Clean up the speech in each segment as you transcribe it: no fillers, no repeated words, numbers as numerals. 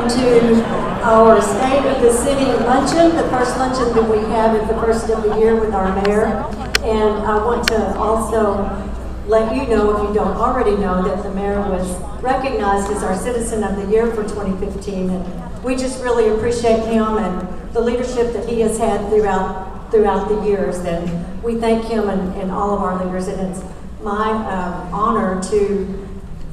welcome to our State of the City luncheon, the first luncheon that we have at the first of the year with our mayor. And I want to also let you know, if you don't already know, that the mayor was recognized as our Citizen of the Year for 2015. And we just really appreciate him and the leadership that he has had throughout the years. And we thank him and all of our leaders. And it's my honor to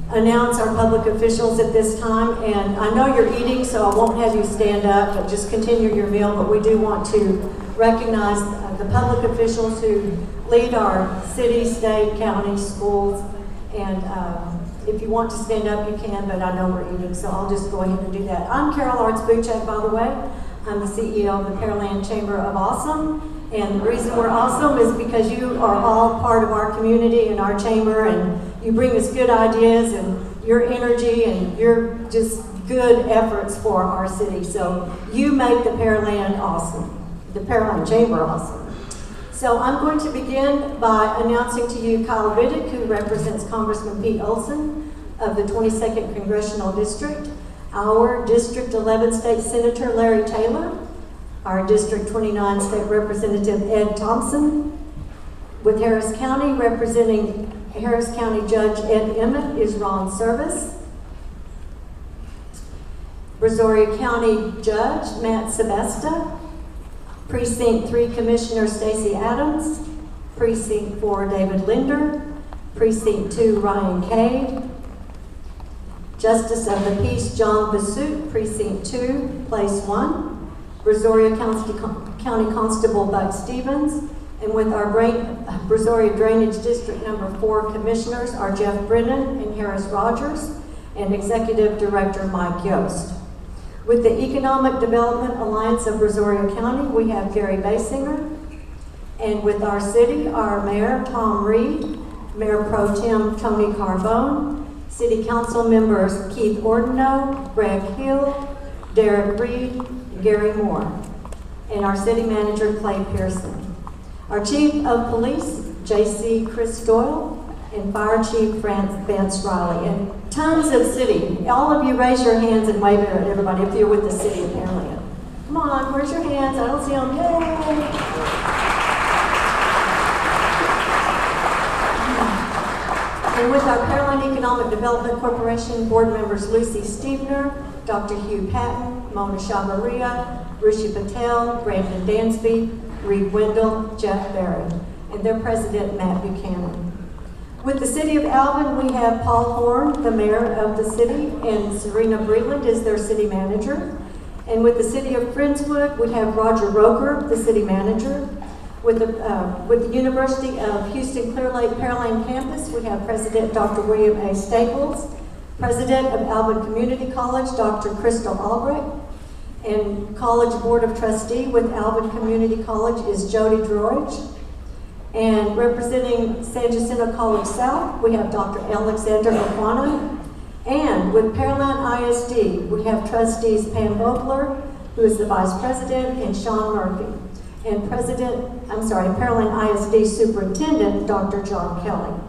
announce our public officials at this time. And I know you're eating, so I won't have you stand up, but just continue your meal. But we do want to recognize the public officials who lead our city, state, county, schools. And if you want to stand up, you can, but I know we're eating, so I'll just go ahead and do that. I'm Carol Arts-Buchek, by the way. I'm the CEO of the Pearland Chamber of Awesome. And the reason we're awesome is because you are all part of our community and our chamber, and you bring us good ideas and your energy and your just good efforts for our city. So you make the Pearland awesome, the Pearland Chamber awesome. So I'm going to begin by announcing to you Kyle Riddick, who represents Congressman Pete Olson of the 22nd Congressional District, our District 11 State Senator Larry Taylor, our District 29 State Representative Ed Thompson. With Harris County, representing Harris County Judge Ed Emmett is Ron Service. Brazoria County Judge Matt Sebesta. Precinct 3 Commissioner Stacey Adams. Precinct 4 David Linder. Precinct 2 Ryan Cade. Justice of the Peace John Basut, Precinct 2, Place 1. Brazoria County Constable Buck Stevens. And with our Brazoria Drainage District number 4 commissioners are Jeff Brennan and Harris Rogers, and Executive Director Mike Yost. With the Economic Development Alliance of Brazoria County, we have Gary Basinger. And with our city, our Mayor Tom Reid, Mayor Pro Tem Tony Carbone, City Council members Keith Ordino, Greg Hill, Derek Reed, Gary Moore, and our City Manager Clay Pearson. Our Chief of Police, J.C. Chris Doyle, and Fire Chief Vance Riley, and tons of city. All of you raise your hands and wave at everybody if you're with the city of Pearland. Come on, where's your hands? I don't see them. Yay! And with our Pearland Economic Development Corporation board members Lucy Stevener, Dr. Hugh Patton, Mona Shabaria, Rishi Patel, Brandon Dansby, Reed Wendell, Jeff Barry, and their president, Matt Buchanan. With the city of Alvin, we have Paul Horn, the mayor of the city, and Serena Breland is their city manager. And with the city of Friendswood, we have Roger Roker, the city manager. With the University of Houston Clear Lake Pearland campus, we have President Dr. William A. Staples, President of Alvin Community College, Dr. Crystal Albrecht, and College Board of Trustee with Alvin Community College is Jody Droich. And representing San Jacinto College South, we have Dr. Alexander Aquana. And with Pearland ISD, we have trustees Pam Vogler, who is the Vice President, and Sean Murphy. And Pearland ISD Superintendent, Dr. John Kelly.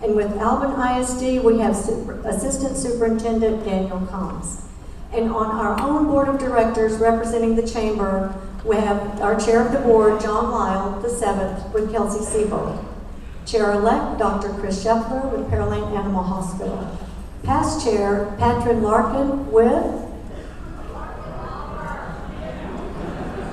And with Alvin ISD, we have Assistant Superintendent Daniel Combs. And on our own board of directors representing the chamber, we have our chair of the board, John Lyle, the 7th, with Kelsey Siebold. Chair-elect, Dr. Chris Scheffler with Pearland Animal Hospital. Past chair, Patron Larkin with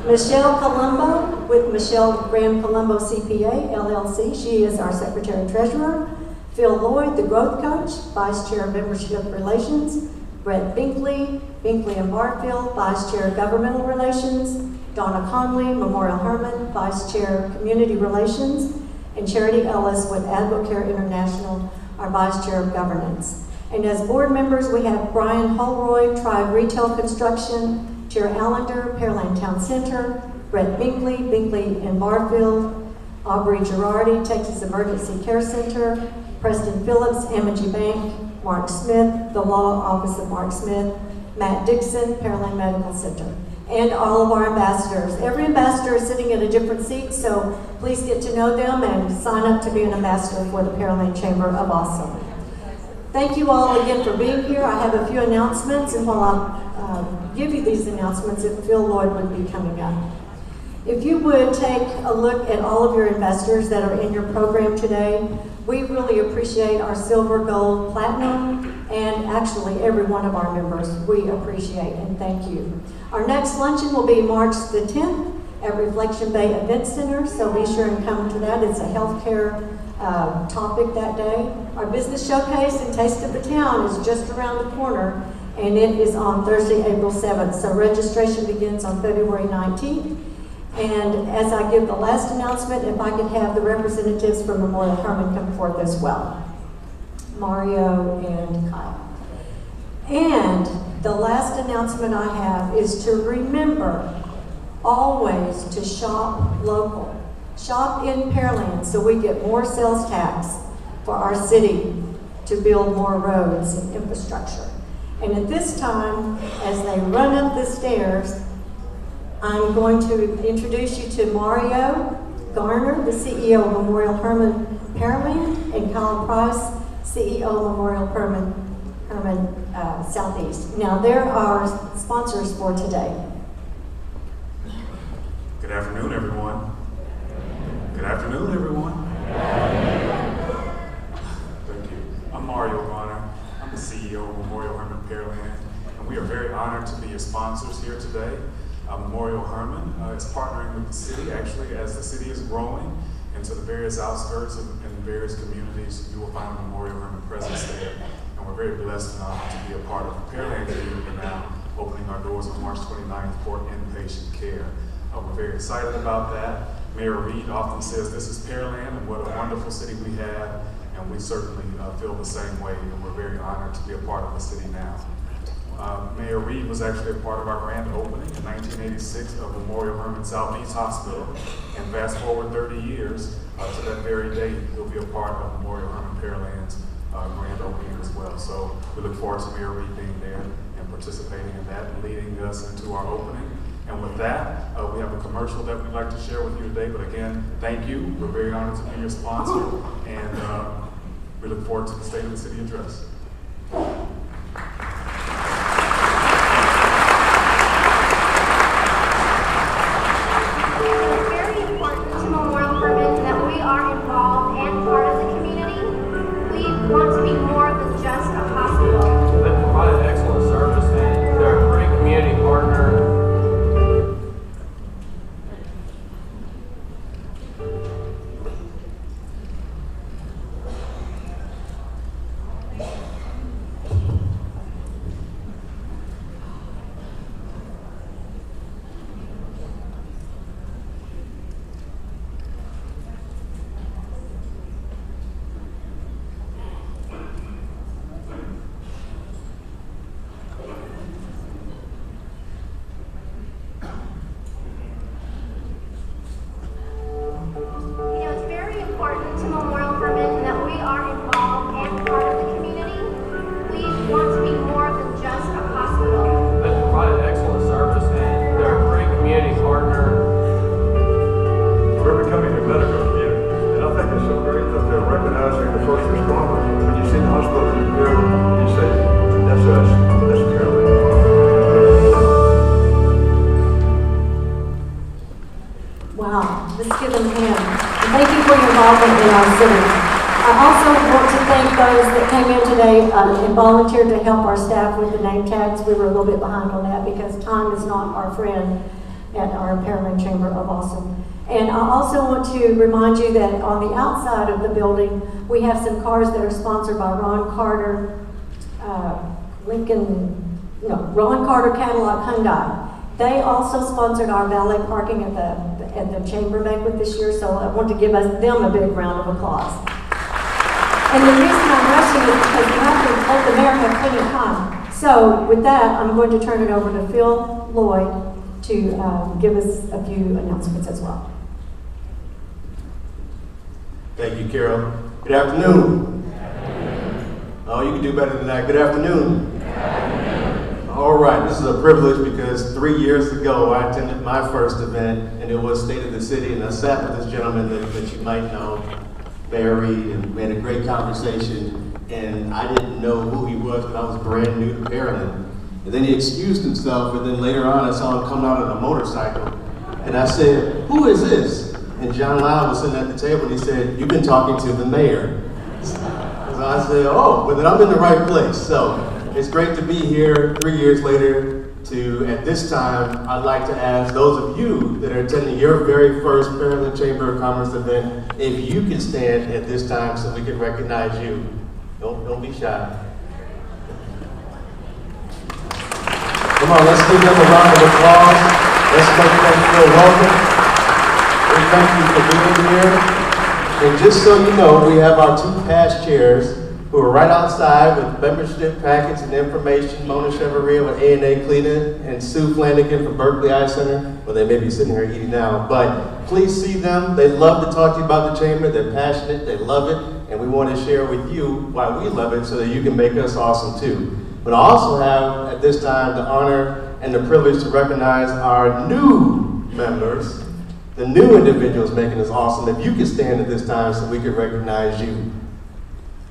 Michelle Colombo with Michelle Graham Colombo CPA, LLC. She is our secretary treasurer. Phil Lloyd, the growth coach, vice chair of membership relations. Brett Binkley and Barfield, Vice Chair of Governmental Relations, Donna Conley, Memorial Herman, Vice Chair of Community Relations, and Charity Ellis with Advocare International, our Vice Chair of Governance. And as board members, we have Brian Holroyd, Tribe Retail Construction, Chair Allender, Pearland Town Center, Brett Binkley and Barfield, Aubrey Girardi, Texas Emergency Care Center, Preston Phillips, Amity Bank, Mark Smith, the Law Office of Mark Smith, Matt Dixon, Pearland Medical Center, and all of our ambassadors. Every ambassador is sitting at a different seat, so please get to know them and sign up to be an ambassador for the Pearland Chamber of Awesome. Thank you all again for being here. I have a few announcements, and while give you these announcements if Phil Lloyd would be coming up. If you would take a look at all of your investors that are in your program today, we really appreciate our silver, gold, platinum, and actually every one of our members. We appreciate and thank you. Our next luncheon will be March the 10th at Reflection Bay Event Center, so be sure and come to that. It's a healthcare topic that day. Our business showcase and Taste of the Town is just around the corner, and it is on Thursday, April 7th. So registration begins on February 19th. And as I give the last announcement, if I could have the representatives from Memorial Hermann come forth as well. Mario and Kyle. And the last announcement I have is to remember always to shop local. Shop in Pearland so we get more sales tax for our city to build more roads and infrastructure. And at this time, as they run up the stairs, I'm going to introduce you to Mario Garner, the CEO of Memorial Hermann Pearland, and Kyle Price, CEO of Memorial Hermann Southeast. Now, they're our sponsors for today. Good afternoon, everyone. Good afternoon, everyone. Thank you. I'm Mario Garner. I'm the CEO of Memorial Hermann Pearland, and we are very honored to be your sponsors here today. Memorial Hermann is partnering with the city, actually, as the city is growing into the various outskirts and various communities. You will find Memorial Hermann presence there, and we're very blessed and honored to be a part of the Pearland community now, opening our doors on March 29th for inpatient care. We're very excited about that. Mayor Reid often says this is Pearland and what a wonderful city we have, and we certainly feel the same way, and we're very honored to be a part of the city now. Mayor Reid was actually a part of our grand opening in 1986 of Memorial Hermann Southeast Hospital, and fast forward 30 years to that very day, he'll be a part of Memorial Hermann Pearland's grand opening as well. So we look forward to Mayor Reid being there and participating in that and leading us into our opening. And with that, we have a commercial that we'd like to share with you today. But again, thank you. We're very honored to be your sponsor, and we look forward to the State of the City address. And volunteered to help our staff with the name tags. We were a little bit behind on that because time is not our friend at our Pearland Chamber of Awesome. And I also want to remind you that on the outside of the building, we have some cars that are sponsored by Ron Carter, Ron Carter Cadillac Hyundai. They also sponsored our valet parking at the Chamber banquet this year, so I want to give them a big round of applause. And the reason I'm rushing is because we have to let the mayor have plenty of time. So with that, I'm going to turn it over to Phil Lloyd to give us a few announcements as well. Thank you, Carol. Good afternoon. Oh, you can do better than that. Good afternoon. Good afternoon. All right, this is a privilege because 3 years ago I attended my first event, and it was State of the City, and I sat with this gentleman that you might know, Barry, and we had a great conversation, and I didn't know who he was, but I was brand new to Pearland. And then he excused himself, and then later on I saw him come out on a motorcycle. And I said, "Who is this?" And John Lyle was sitting at the table, and he said, "You've been talking to the mayor." So I said, "Oh, well then I'm in the right place." So it's great to be here 3 years later. At this time, I'd like to ask those of you that are attending your very first Pearland Chamber of Commerce event, if you can stand at this time so we can recognize you. Don't be shy. Come on, let's give them a round of applause. Let's make them feel welcome. We thank you for being here. And just so you know, we have our 2 past chairs who are right outside with membership packets and information. Mona Chevalier with A&A Cleveland and Sue Flanagan from Berkeley Eye Center. Well, they may be sitting here eating now, but please see them. They love to talk to you about the chamber. They're passionate, they love it, and we want to share with you why we love it so that you can make us awesome too. But I also have at this time the honor and the privilege to recognize our new members, the new individuals making us awesome. If you can stand at this time so we can recognize you.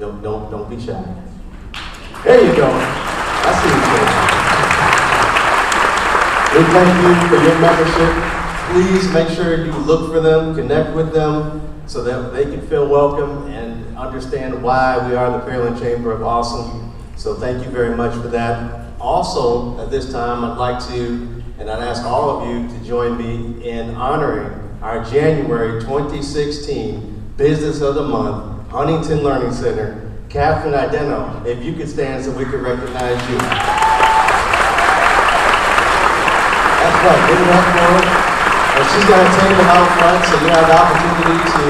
Don't be shy. There you go. I see you. We thank you for your membership. Please make sure you look for them, connect with them, so that they can feel welcome and understand why we are the Pearland Chamber of Awesome. So thank you very much for that. Also, at this time, I'd like to, and I'd ask all of you to join me in honoring our January 2016 Business of the Month Huntington Learning Center, Catherine Ideno. If you could stand so we could recognize you. That's right, give it up for her. And she's got a table out front, so you have the opportunity to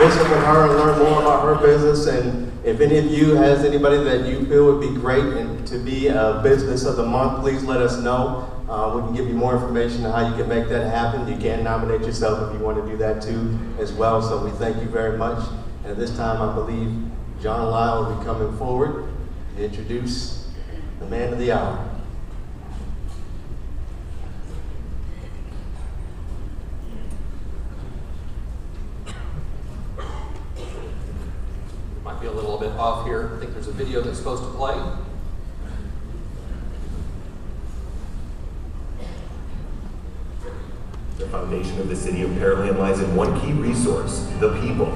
visit with her and learn more about her business. And if any of you has anybody that you feel would be great and to be a Business of the Month, please let us know. We can give you more information on how you can make that happen. You can nominate yourself if you want to do that too as well. So we thank you very much. And at this time, I believe John Lyle will be coming forward to introduce the man of the hour. Might be a little bit off here. I think there's a video that's supposed to play. The foundation of the city of Pearland lies in one key resource, the people.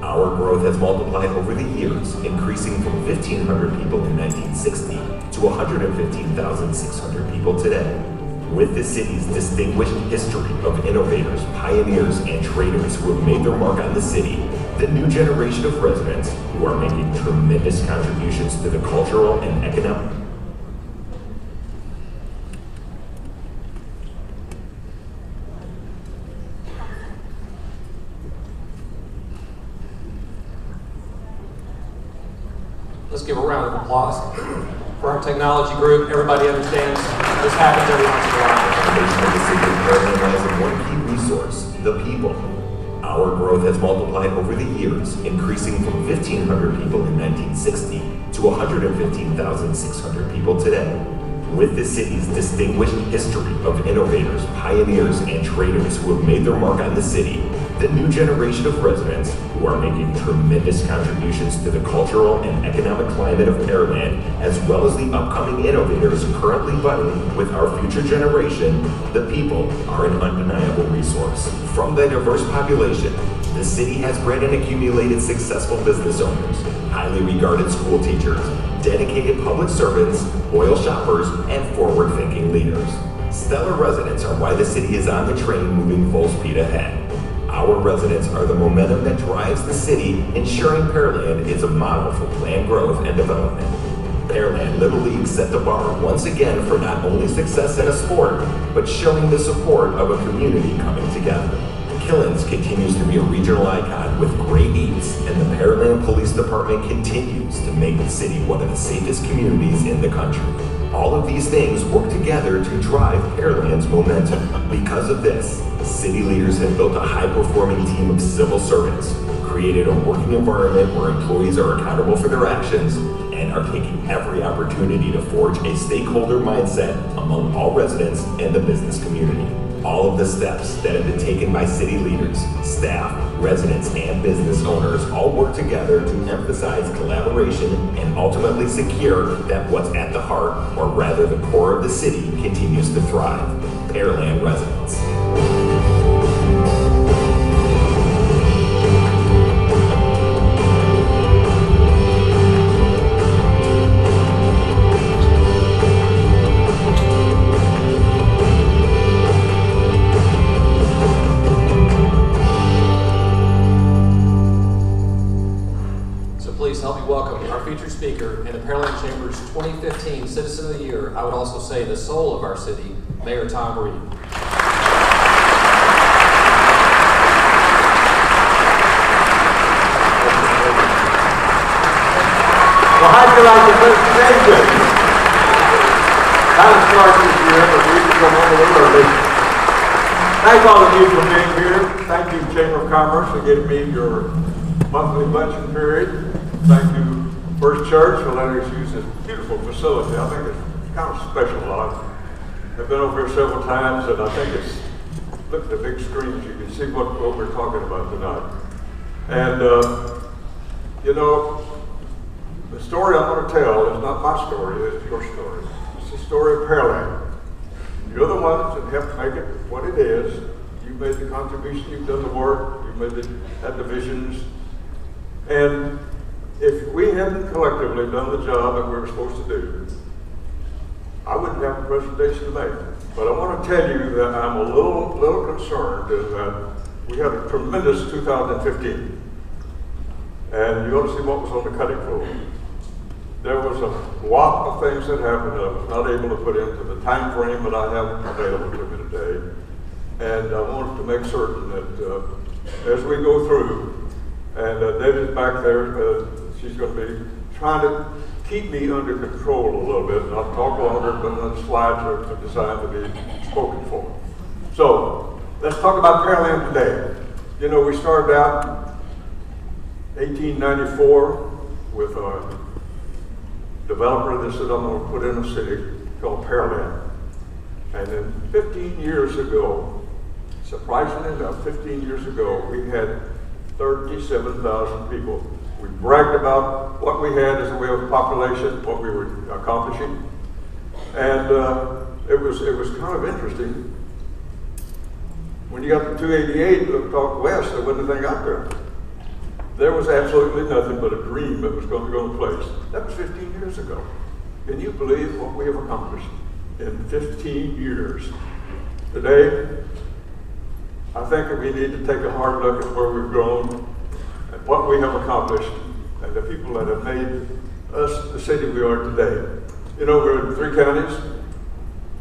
Our growth has multiplied over the years, increasing from 1,500 people in 1960 to 115,600 people today. With the city's distinguished history of innovators, pioneers, and traders who have made their mark on the city, the new generation of residents who are making tremendous contributions to the cultural and economic. Let's give a round of applause for our technology group. Everybody understands this happens every once in a while. The foundation of the city of Pearland lies in one key resource, the people. Our growth has multiplied over the years, increasing from 1,500 people in 1960 to 115,600 people today. With the city's distinguished history of innovators, pioneers, and traders who have made their mark on the city, the new generation of residents who are making tremendous contributions to the cultural and economic climate of Pearland, as well as the upcoming innovators currently budding with our future generation, the people are an undeniable resource. From the diverse population, the city has bred and accumulated successful business owners, highly regarded school teachers, dedicated public servants, loyal shoppers, and forward-thinking leaders. Stellar residents are why the city is on the train moving full speed ahead. Our residents are the momentum that drives the city, ensuring Pearland is a model for planned growth and development. Pearland Little League set the bar once again for not only success in a sport, but showing the support of a community coming together. Killins continues to be a regional icon with great eats, and the Pearland Police Department continues to make the city one of the safest communities in the country. All of these things work together to drive Pearland's momentum. Because of this, city leaders have built a high-performing team of civil servants, created a working environment where employees are accountable for their actions, and are taking every opportunity to forge a stakeholder mindset among all residents and the business community. All of the steps that have been taken by city leaders, staff, residents, and business owners all work together to emphasize collaboration and ultimately secure that what's at the heart, or rather the core of the city, continues to thrive. Pearland residents. Please help me welcome our featured speaker and the Pearland Chamber's 2015 Citizen of the Year. I would also say the soul of our city, Mayor Tom Reid. Well, how'd you like the presentation? Kind of start this year, but we can come on a little early. Thank all of you for being here. Thank you, Chamber of Commerce, for giving me your monthly luncheon period. Thank you, First Church, for letting us use this beautiful facility. I think it's kind of special. I've been over here several times, and I think it's, look at the big screens. You can see what we're talking about tonight. And, you know, the story I'm going to tell is not my story, it's your story. It's the story of Pearland. You're the ones that helped make it what it is. You made the contribution, you've done the work, you had the visions. And if we hadn't collectively done the job that we were supposed to do, I wouldn't have a presentation to make. But I want to tell you that I'm a little concerned in that we had a tremendous 2015. And you ought to see what was on the cutting floor. There was a lot of things that happened that I was not able to put into the time frame that I have available to me today. And I wanted to make certain that as we go through, and David's back there, she's going to be trying to keep me under control a little bit. And I'll talk longer, but the slides are designed to be spoken for. So, let's talk about Pearland today. You know, we started out 1894 with a developer that said, I'm going to put in a city called Pearland. And then 15 years ago, surprisingly enough, 15 years ago, we had 37,000 people. We bragged about what we had as a way of population, what we were accomplishing. And it was kind of interesting. When you got to 288, looked off west, there wasn't anything out there. There was absolutely nothing but a dream that was going to go in place. That was 15 years ago. Can you believe what we have accomplished in 15 years? Today, I think that we need to take a hard look at where we've grown and what we have accomplished and the people that have made us the city we are today. You know, we're in 3 counties,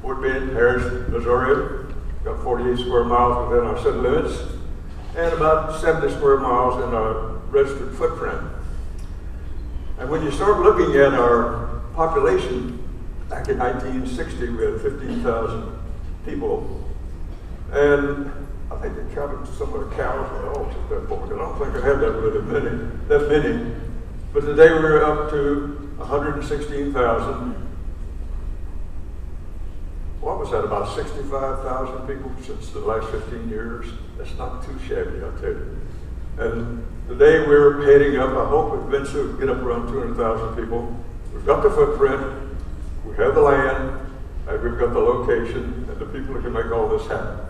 Fort Bend, Harris, Missouri, got 48 square miles within our city limits, and about 70 square miles in our registered footprint. And when you start looking at our population, back in 1960, we had 15,000 people. And I think they counted some of the cows and hogs at that point. I don't think I had that many. But today we're up to 116,000. What was that, about 65,000 people since the last 15 years? That's not too shabby, I'll tell you. And today we're heading up, I hope eventually we'll get up around 200,000 people. We've got the footprint, we have the land, and we've got the location and the people that can make all this happen.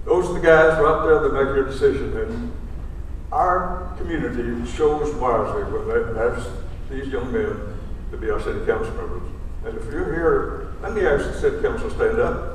Those are the guys right there that make your decision. And our community chose wisely when they asked these young men to be our city council members. And if you're here, let me ask the city council to stand up.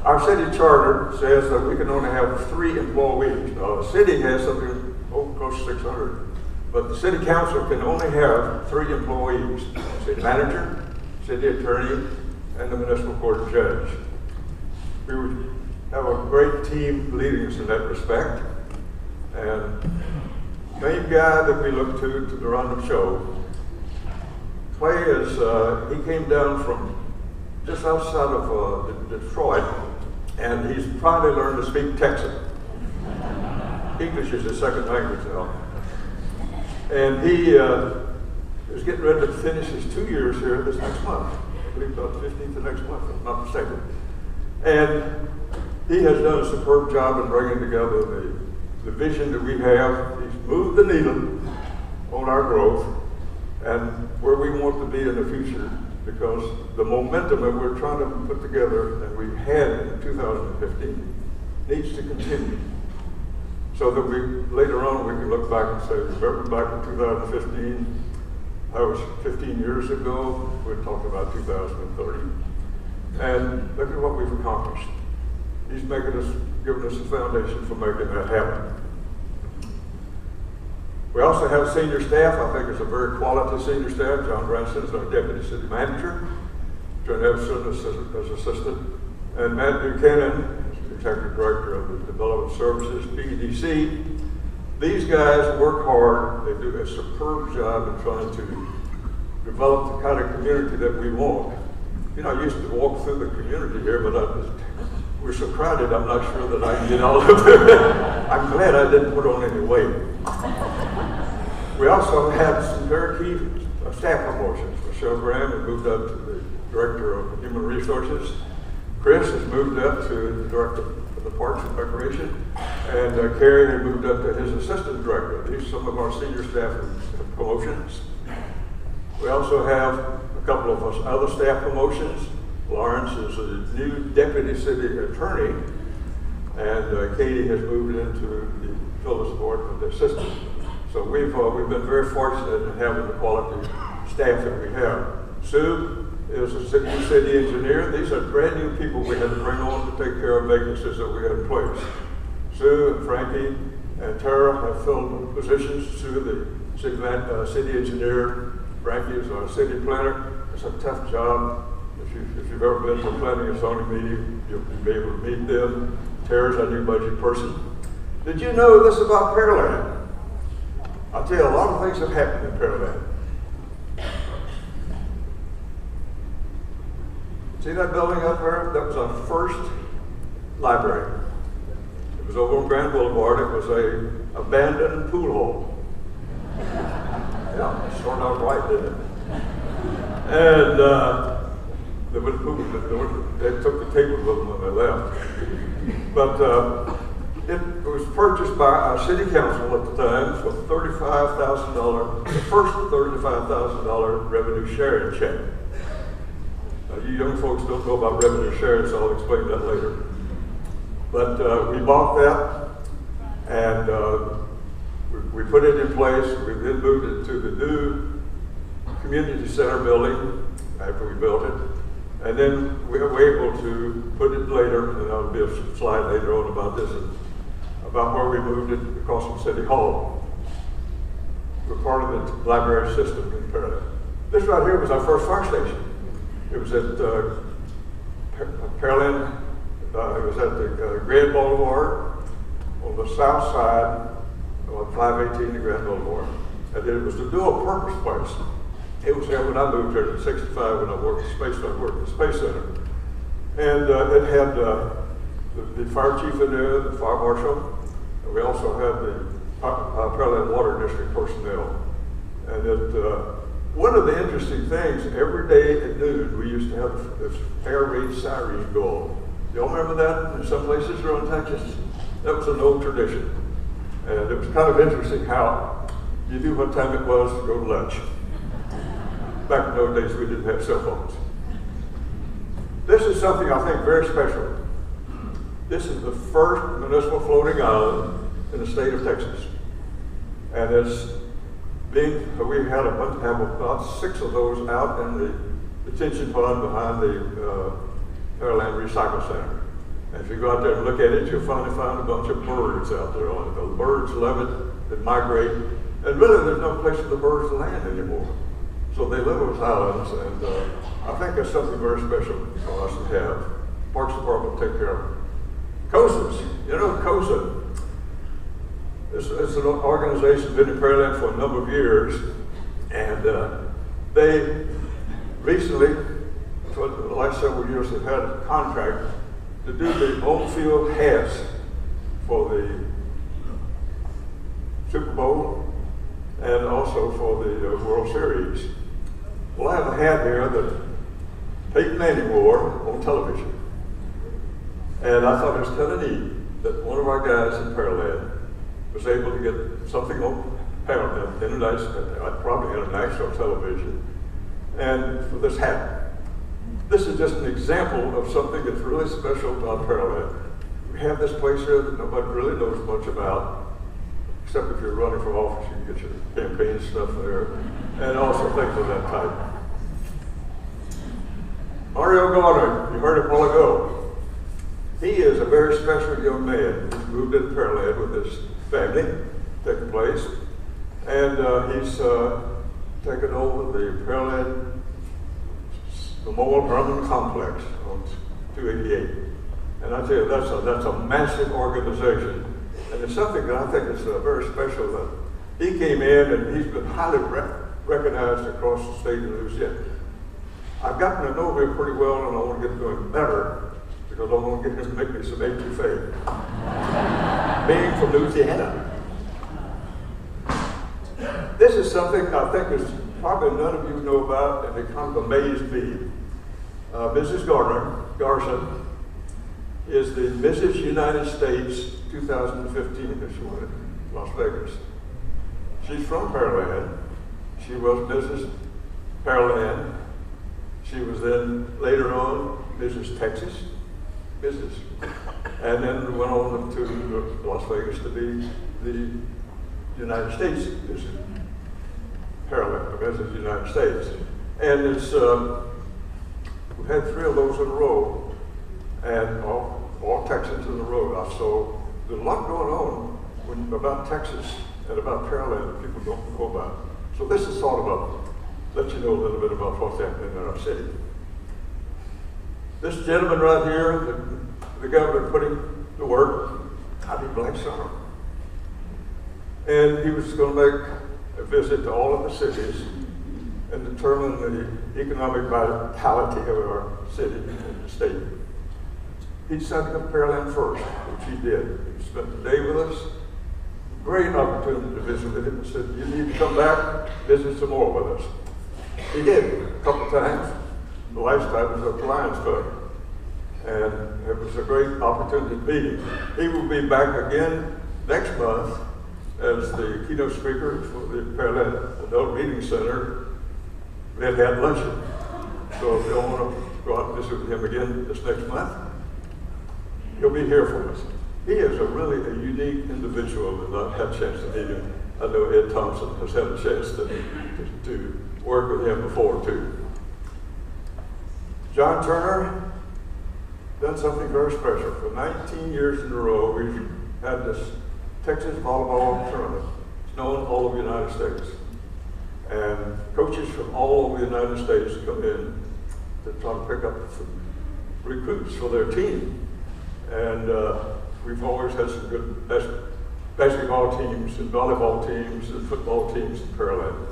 Our city charter says that we can only have 3 employees. Now, the city has something close to 600, but the city council can only have 3 employees: city manager, city attorney, and the municipal court judge. We would have a great team leading us in that respect. And the main guy that we look to run the show, Clay, he came down from just outside of Detroit, and he's finally learned to speak Texan. English is his second language now. And he is getting ready to finish his 2 years here this next month. I believe about the 15th of next month, if I'm not mistaken. And he has done a superb job in bringing together the vision that we have. He's moved the needle on our growth and where we want to be in the future, because the momentum that we're trying to put together and we had in 2015 needs to continue. So that later on we can look back and say, remember back in 2015, that was 15 years ago, we're talking about 2030. And look at what we've accomplished. He's giving us a foundation for making that happen. We also have senior staff. I think it's a very quality senior staff. John Branson is our deputy city manager. John Everson as assistant. And Matt Buchanan, executive director of the Development Services, PDC. These guys work hard. They do a superb job in trying to develop the kind of community that we want. You know, I used to walk through the community here, but we're so crowded, I'm not sure that I can get all of it. I'm glad I didn't put on any weight. We also had some very key staff promotions. Michelle Graham has moved up to the Director of Human Resources. Chris has moved up to the Director of the Parks and Recreation. And Carrie has moved up to his Assistant Director. These are some of our senior staff promotions. We also have a couple of other staff promotions. Lawrence is a new Deputy City Attorney, and Katie has moved into the Phyllis Board of the Assistant. So we've been very fortunate in having the quality staff that we have. Sue is a city engineer. These are brand new people we had to bring on to take care of vacancies that we had in place. Sue and Frankie and Tara have filled positions. Sue, the city engineer. Frankie is our city planner. It's a tough job. If you've ever been to a planning and zoning meeting, you'll be able to meet them. Tara's our new budget person. Did you know this about Pearland? I'll tell you, a lot of things have happened in Pearland. See that building up there? That was our first library. It was over on Grand Boulevard. It was an abandoned pool hole. Yeah, it started out right, didn't it? And they took the tables with them when they left. But it was purchased by our city council at the time for $35,000, the first $35,000 revenue sharing check. Now, you young folks don't know about revenue sharing, so I'll explain that later. But we bought that, and we put it in place. We then moved it to the new community center building after we built it. And then we were able to put it later, and there'll be a slide later on about this, about where we moved it across from City Hall. We're part of the library system in Pearland. This right here was our first fire station. It was at Pearland, it was at the Grand Boulevard on the south side of 518 to Grand Boulevard. And it was the dual purpose place. It was there when I moved here in '65 when I worked at the Space Center. And it had the fire chief in there, the fire marshal, and we also had the Pearland Water District personnel. And one of the interesting things, every day at noon, we used to have this air raid siren go on. Y'all remember that in some places around Texas? That was an old tradition. And it was kind of interesting how you knew what time it was to go to lunch. Back in those days, we didn't have cell phones. This is something I think very special. This is the first municipal floating island in the state of Texas. And we had about 6 of those out in the detention pond behind the Pearland Recycle Center. And if you go out there and look at it, you'll find a bunch of birds out there on it. The birds love it, they migrate. And really, there's no place for the birds to land anymore. So they live on islands, and I think that's something very special for us to have. Parks Department take care of it. COSAs, you know, COSA. It's an organization been in Pearland for a number of years, and they recently, for the last several years, have had a contract to do the on-field hats for the Super Bowl and also for the World Series. Well, I have a hat here that Peyton Manning wore on television. And I thought it was kind of neat that one of our guys in Pearland was able to get something on probably international television, and for this hat. This is just an example of something that's really special about Pearland. We have this place here that nobody really knows much about, except if you're running for office, you can get your campaign stuff there, and also things of that type. Mario Garner, you heard it a while ago. He is a very special young man. He's moved into Pearland with his family, taking place, and he's taken over the Pearland Memorial Herman Complex on 288. And I tell you, that's a massive organization. And it's something that I think is very special that he came in and he's been highly recognized across the state of Louisiana. I've gotten to know him pretty well, and I want to get to know him better because I want to get him to make me some etouffee. Being from Louisiana. This is something I think is probably none of you know about, and it kind of amazed me. Mrs. Garza is the Mrs. United States 2015 this morning, Las Vegas. She's from Pearland. She was Mrs. Pearland. She was then later on Mrs. Texas, Mrs. And then went on to Las Vegas to be the United States Mrs. Pearland, Mrs. United States. And it's, we've had 3 of those in a row, and all Texans in a row. So there's a lot going on about Texas and about Pearland that people don't know about. So this is sort of let you know a little bit about what's happening in our city. This gentleman right here, the governor put him to work, Ivy Black Summer. And he was going to make a visit to all of the cities and determine the economic vitality of our city and the state. He sent up Pearland first, which he did. He spent the day with us. Great opportunity to visit with him and said, you need to come back, visit some more with us. He did a couple times. The last time was at the Lions Club. And it was a great opportunity to meet him. He will be back again next month as the keynote speaker for the Pearland Adult Meeting Center. We had luncheon. So if you want to go out and visit with him again this next month, he'll be here for us. He is really a unique individual, and I've had a chance to meet him. I know Ed Thompson has had a chance to work with him before too. John Turner done something very special. For 19 years in a row, we've had this Texas volleyball tournament. It's known all over the United States. And coaches from all over the United States come in to try to pick up some recruits for their team. And we've always had some good basketball teams and volleyball teams and football teams in Pearland.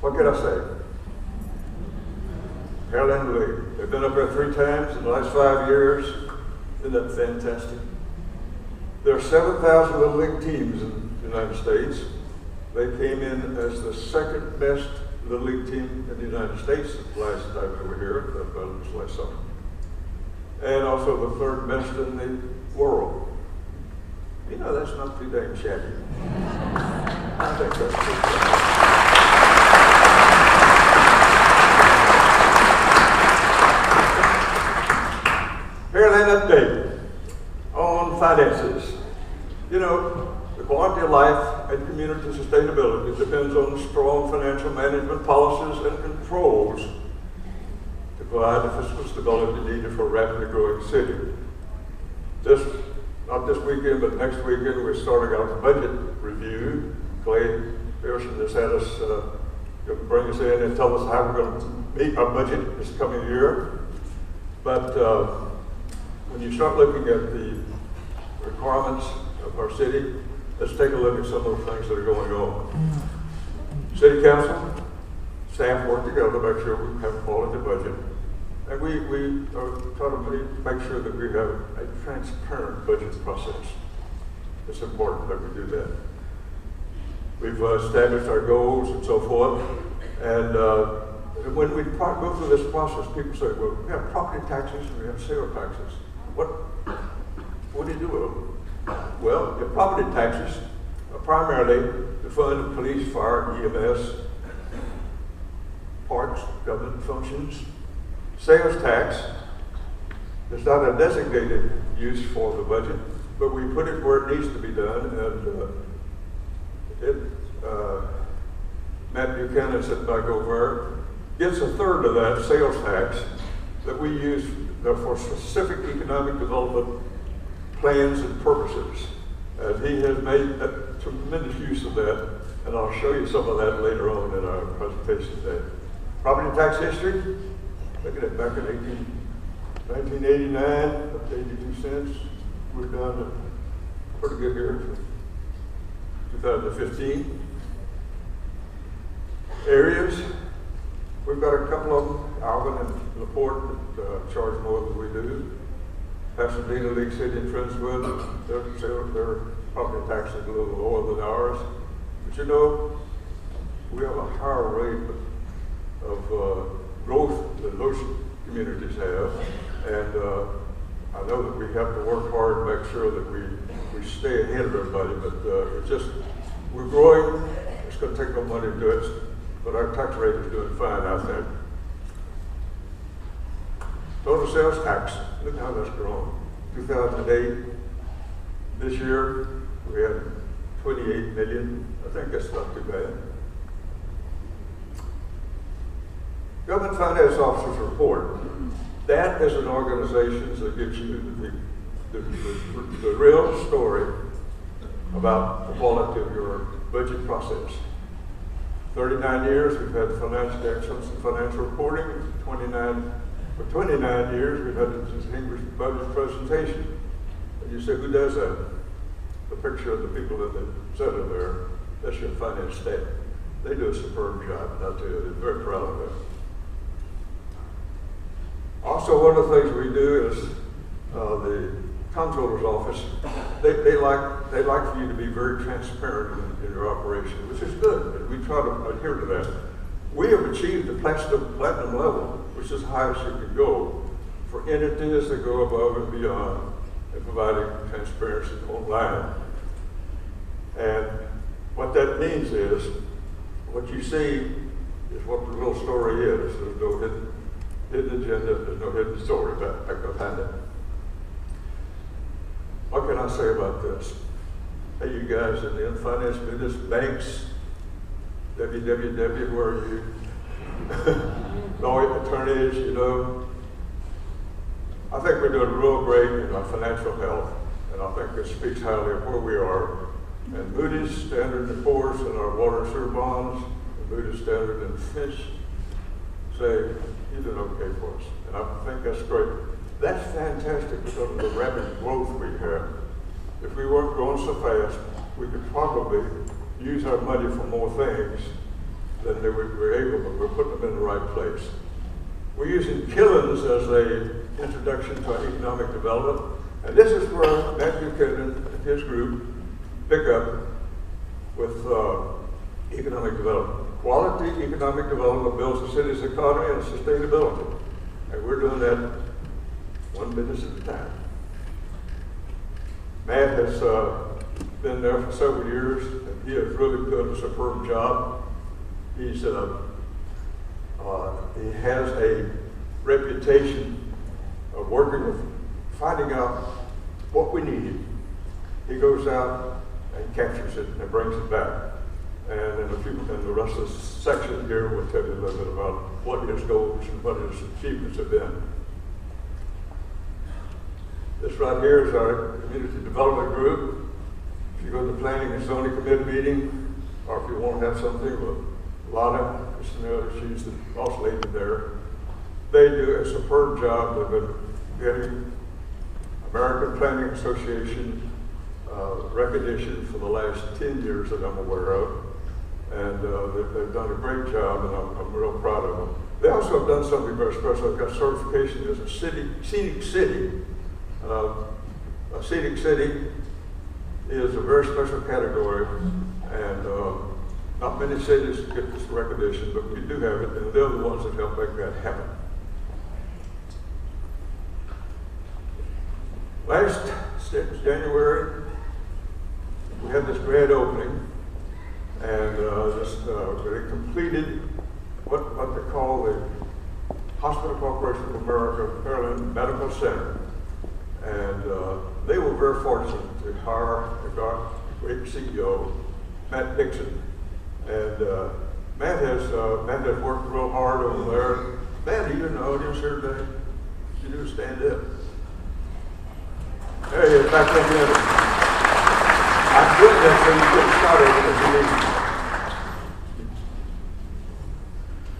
What can I say? Pearland League. They've been up there 3 times in the last 5 years. Isn't that fantastic? There are 7,000 Little League teams in the United States. They came in as the 2nd best Little League team in the United States last time we were here, that was last summer. And also the 3rd best in the world. You know, that's not too dang shabby. I think that's good. Pearland update on finances. You know, the quality of life and community sustainability depends on strong financial management policies and controls to provide the fiscal stability needed for a rapidly growing city. Not this weekend, but next weekend, we're starting our budget review. Clay Pearson has had us bring us in and tell us how we're going to meet our budget this coming year. But when you start looking at the requirements of our city, let's take a look at some of the things that are going on. City Council, staff work together to make sure we have a quality budget. And we try to make sure that we have a transparent budget process. It's important that we do that. We've established our goals and so forth. And when we go through this process, people say, well, we have property taxes and we have sales taxes. What do you do with them? Well, the property taxes are primarily to fund police, fire, EMS, parks, government functions. Sales tax is not a designated use for the budget, but we put it where it needs to be done, and Matt Buchanan sitting back over there gets a third of that sales tax that we use for specific economic development plans and purposes. He has made a tremendous use of that, and I'll show you some of that later on in our presentation today. Property tax history, look at it back in 1989, up to 82 cents. We're down to pretty good here for 2015. Areas, we've got a couple of them, Alvin and LaPorte, that charge more than we do. Pasadena, League City, and Friendswood, their property tax is a little lower than ours. But you know, we have a higher rate of growth than most communities have. And I know that we have to work hard to make sure that we stay ahead of everybody, but it's just, we're growing, it's going to take no money to do it, but our tax rate is doing fine, I think. Total sales tax, look how that's grown. 2008, this year, we had 28 million. I think that's not too bad. Government Finance Officers Report. That is an organization that gives you the real story about the quality of your budget process. 39 years, we've had financial excellence in financial reporting. For 29 years, we've had a distinguished budget presentation. And you say, who does that? The picture of the people in the center there, that's your finance staff. They do a superb job, and I'll tell you, they're very proud of that. Also, one of the things we do is the comptroller's office, they like for you to be very transparent in your operation, which is good, and we try to adhere to that. We have achieved the platinum level, which is the highest you can go for entities that go above and beyond in providing transparency online. And what that means is, what you see is what the real story is. There's no hidden agenda, there's no hidden story back behind it. What can I say about this? Hey, you guys in the finance business, banks, where are you? Lawyer, attorneys, you know. I think we're doing real great in our financial health, and I think it speaks highly of where we are. And Moody's, Standard & Poor's, and our water and sewer bonds, and Moody's, Standard, and Fitch say, you did okay for us. And I think that's great. That's fantastic because of the rapid growth we have. If we weren't growing so fast, we could probably use our money for more things than we were able, but we're putting them in the right place. We're using killings as an introduction to our economic development, and this is where Matt Buchanan and his group pick up with economic development. Quality economic development builds the city's economy and sustainability, and we're doing that one business at a time. Matt has been there for several years, and he has really done a superb job. He has a reputation of working with, finding out what we need. He goes out and captures it and brings it back. And then the rest of the section here will tell you a little bit about what his goals and what his achievements have been. This right here is our community development group. If you go to the planning and zoning committee meeting, or if you want to have something with Lana, she's the boss lady there, they do a superb job. They've been getting American Planning Association recognition for the last 10 years that I'm aware of. And they've done a great job, and I'm real proud of them. They also have done something very special. They've got certification as a scenic city. A scenic city is a very special category, and not many cities get this recognition, but we do have it, and they're the ones that help make that happen. Last January, we had this grand opening, and they completed what they call the Hospital Corporation of America Pearland Medical Center. And they were very fortunate to hire a great CEO, Matt Dixon. And Matt has worked real hard over there. Matt, are you in the audience here today? You do stand up. There he is, back there. I'm doing that so you get started if you need.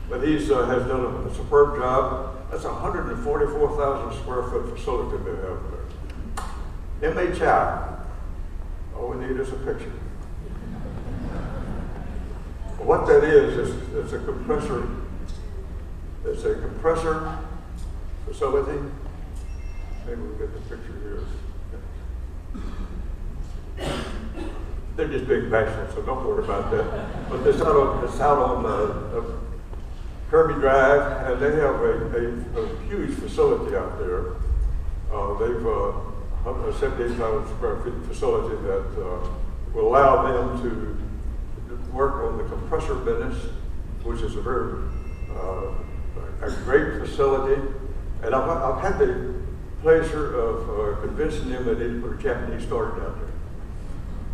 But he has done a superb job. That's a 144,000 square foot facility they have there. MHI. All we need is a picture. What that is it's a compressor. It's a compressor facility. Maybe we'll get the picture here. They're just big passions, so don't worry about that. But it's out on Kirby Drive, and they have a huge facility out there. They've a 178,000 square feet facility that will allow them to work on the compressor business, which is a very a great facility. And I've had the pleasure of convincing them that they need to put a Japanese garden out there.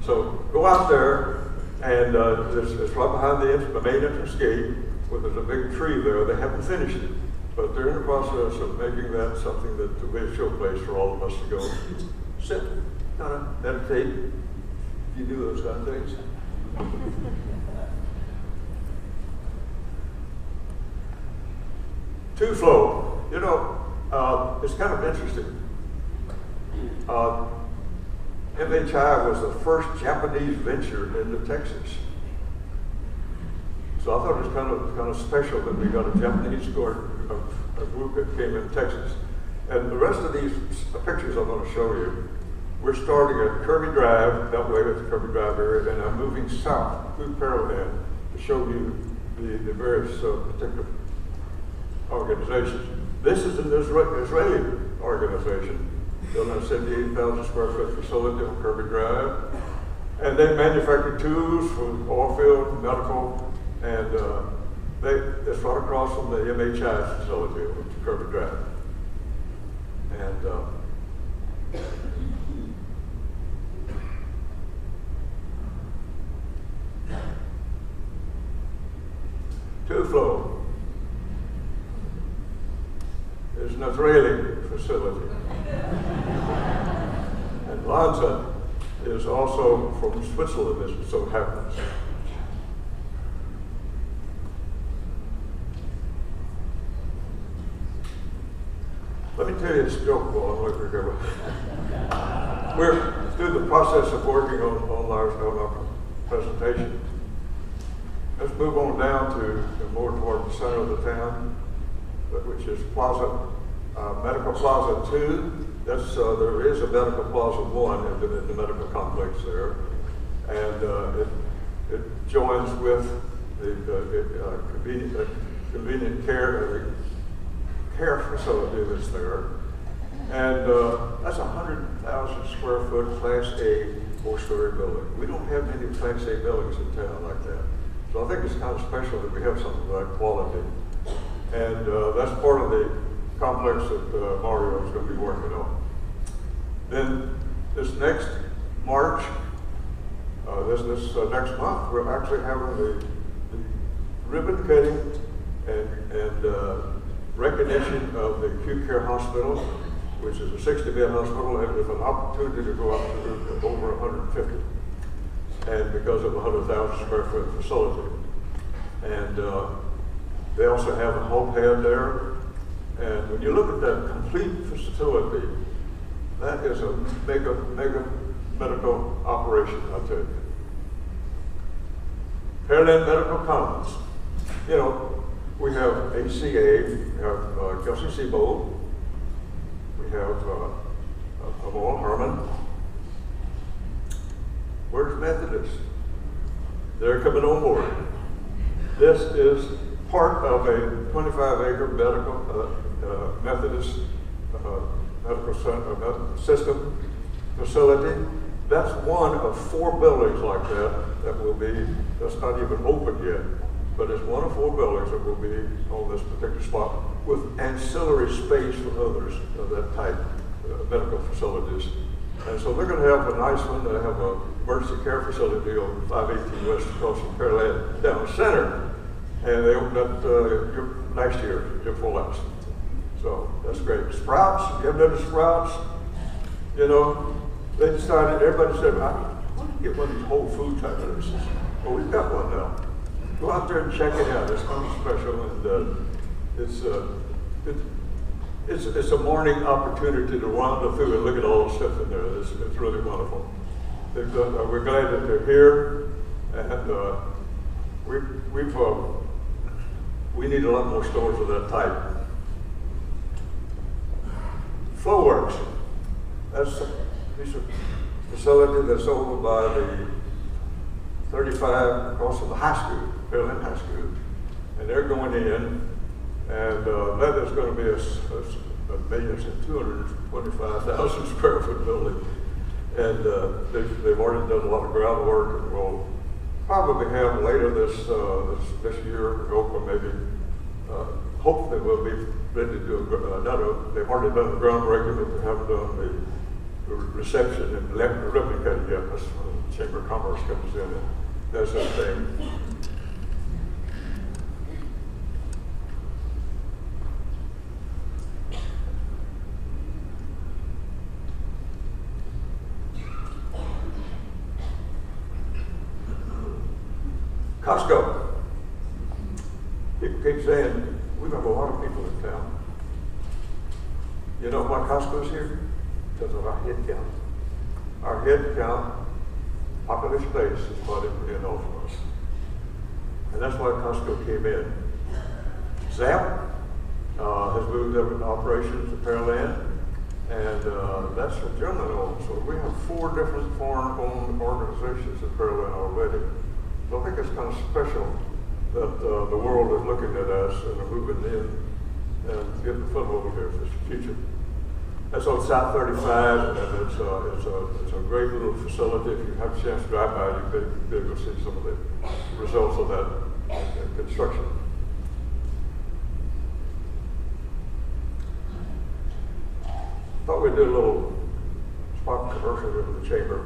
So go out there, and it's right behind the main entrance gate, where there's a big tree there. They haven't finished it, but they're in the process of making that something that will be a showplace for all of us to go sit, kind of meditate. You do those kind of things. Two flow. You know, it's kind of interesting. MHI was the first Japanese venture into Texas. So I thought it was kind of special that we got a Japanese a group that came in Texas. And the rest of these pictures I'm going to show you, we're starting at Kirby Drive, that way with the Kirby Drive area, and I'm moving south through Pearland to show you the various particular organizations. This is an Israeli organization, building a 78,000 square foot facility on Kirby Drive. And they manufacture tools for oil field, medical, and it's right across from the MHI facility on Kirby Drive. And Two-flow is an Israeli facility. And Lanza is also from Switzerland, as it so happens. Let me tell you this joke while I'm looking here. We're through the process of working on our presentation. Let's move on down to more toward the center of the town, which is Medical Plaza 2. That's there is a Medical Plaza 1 in the medical complex there, and it joins with the convenient care facility that's there, and that's a 100,000 square foot Class A 4-story building. We don't have many Class A buildings in town like that, so I think it's kind of special that we have something of that quality, and that's part of the complex that Mario is going to be working on. Then this next March, this next month, we're actually having the ribbon cutting and recognition of the acute care hospital, which is a 60-bed hospital, and with an opportunity to go up to over 150, and because of a 100,000 square foot facility. And they also have a home pad there. And when you look at that complete facility, that is a mega medical operation, I'll tell you. Pearland Medical Commons. You know, We have HCA, we have Kelsey Seabold, we have Amol Herman. Where's Methodist? They're coming on board. This is part of a 25-acre medical Methodist medical system facility. That's one of 4 buildings like that will be, that's not even open yet, but it's one of 4 buildings that will be on this particular spot with ancillary space for others of that type, medical facilities. And so they're going to have a nice one. They have an emergency care facility on 518 West across from Pearland down the center. And they opened up last year, Jim Fullhouse. So that's great. Sprouts, you ever done the Sprouts? You know, they decided, everybody said, I want to get one of these whole food type places. Well, we've got one now. Go out there and check it out. It's kind of special, and it's a morning opportunity to wander through and look at all the stuff in there. It's really wonderful. We're glad that they're here, and we need a lot more stores of that type. Flowworks. That's a facility that's owned by the 35 across from the high school, Pearland High School, and they're going in, and that is going to be a 225,000 square foot building, and they've already done a lot of groundwork, and we'll probably have later this year, or maybe hopefully we'll be ready to do another. They've already done the groundbreaking, but they haven't done the reception and ribbon cutting yet. That's when the Chamber of Commerce comes in and does that thing. Costco. People keep saying, we have a lot of people in town. You know why Costco's here? Because of our head count. Our head count, population base is what it would know for us. And that's why Costco came in. Zap has moved up into operations to Pearland, and that's a German owned. So we have 4 different foreign-owned organizations in Pearland already. So I think it's kind of special that the world is looking at us and are moving in and getting a foothold here for the future. That's on South 35, and it's a great little facility. If you have a chance to drive by, you could go see some of the results of that construction. Thought we'd do a little spot commercial here with the chamber.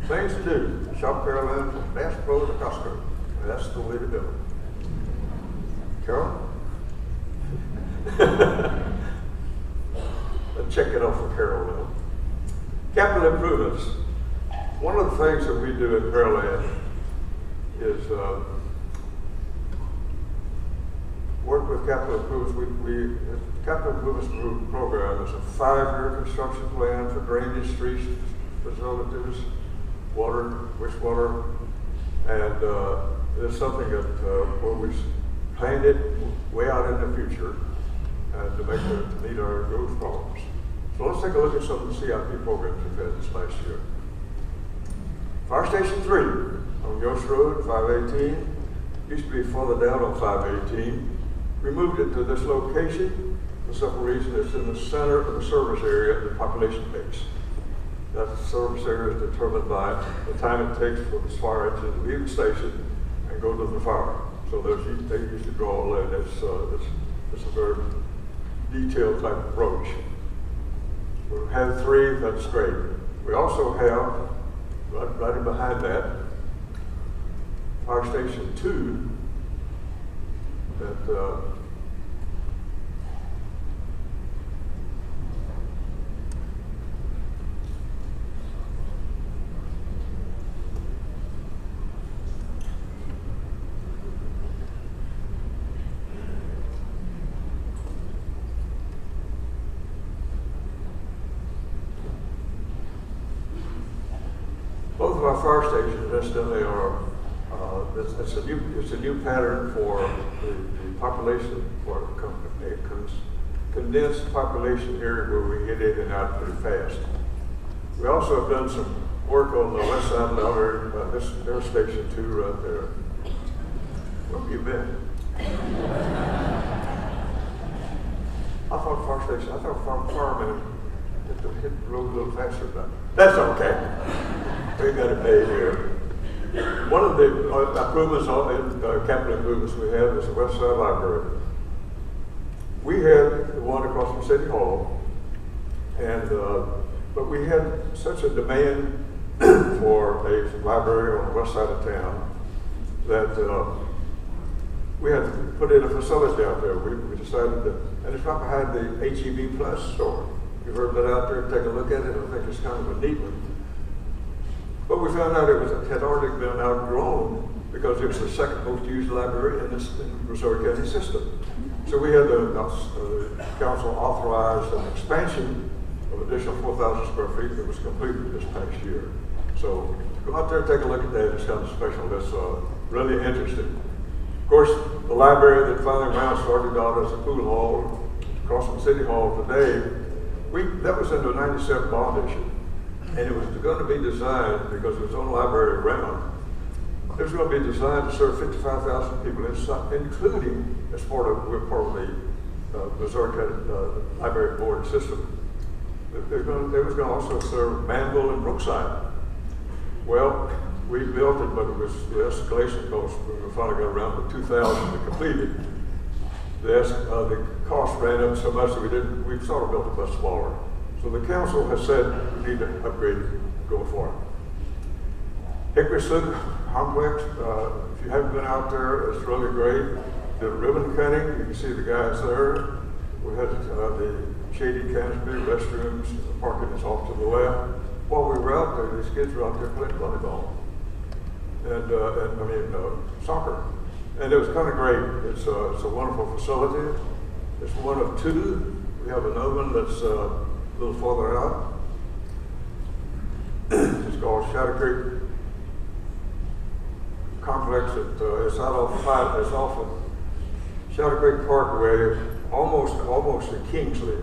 Things to do. Shop Pearland from Bass Pro to Costco. That's the way to do it. Carol? Let's check it out for Carol now. Capital improvements. One of the things that we do at Pearland is work with capital improvements. Capital improvements program is a 5-year construction plan for drainage, streets, facilities, water, wastewater, and it's something that where we planned it way out in the future and to meet our growth problems. So let's take a look at some of the CIP programs we've had this last year. Fire Station 3 on Yost Road, 518, used to be further down on 518. We moved it to this location for some reason. It's in the center of the service area of the population base. That service area is determined by the time it takes for the fire engine to leave the station and go to the fire. So they used to draw a line. It's a very detailed type approach. We've had 3, that's great. We also have, right behind that, Fire Station 2, that both of our fire stations, incidentally, are it's a new pattern for the population or condensed population area where we get in and out pretty fast. We also have done some work on the west side of this air station too, right there. Where have you been? I thought firemen hit the road a little faster than that. That's okay. We got it made here. One of the improvements, capital improvements we have is the West Side Library. We had the one across from City Hall, and but we had such a demand for a library on the west side of town that we had to put in a facility out there. We decided that, and it's right behind the HEB Plus store. You've heard that out there, take a look at it. I think it's kind of a neat one. But we found out it had already been outgrown because it was the second most used library in the Missouri County system. So we had the council authorized an expansion of additional 4,000 square feet that was completed this past year. So go out there and take a look at that. It's kind of special. It's really interesting. Of course, the library that finally started out as a food hall across from City Hall today, that was into a '97 bond issue. And it was going to be designed, because it was on library ground, it was going to be designed to serve 55,000 people inside, including as we're part of the Missouri County Library Board system. They was going to also serve Manville and Brookside. Well, we built it, but it was the escalation cost. When we finally got around to 2,000 to complete it, the cost ran up so much that we sort of built it much smaller. So the council has said we need to upgrade it going forward. Hickory Slough Complex, if you haven't been out there, it's really great. The ribbon cutting, you can see the guys there. We had the shady canopy, restrooms, the parking is off to the left. While we were out there, these kids were out there playing volleyball and soccer. And it was kind of great. It's a wonderful facility. It's one of two. We have another one that's a little farther out. It's called Shadow Creek Complex. It's off of Shadow Creek Parkway, almost to Kingsley.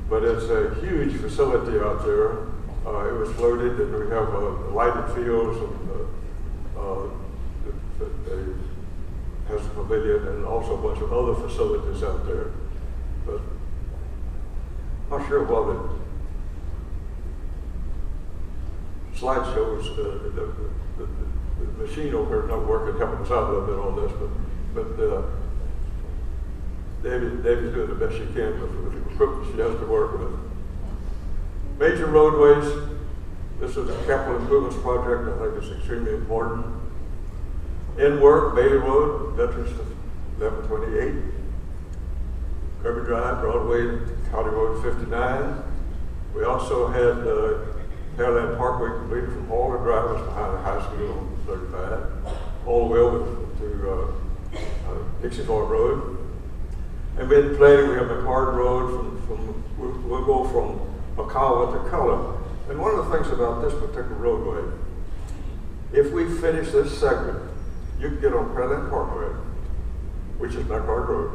But it's a huge facility out there. It was floated, and we have lighted fields, and it has a pavilion, and also a bunch of other facilities out there. But I'm not sure why the slideshows, the machine over here is not working, helping us out a little bit on this, but Debbie's doing the best she can with the equipment she has to work with. Major roadways. This is a capital improvements project. I think it's extremely important. In work, Bailey Road, Veterans to 1128. Kirby Drive, Broadway, County Road 59. We also had Pearland Parkway completed from Hall to Drive, that's behind the high school on 35, all the way over to Dixie Ford Road. And in planning, we have McHard Road we'll go from McCalla to Cullen. And one of the things about this particular roadway, if we finish this segment, you can get on Pearland Parkway, which is McHard Road.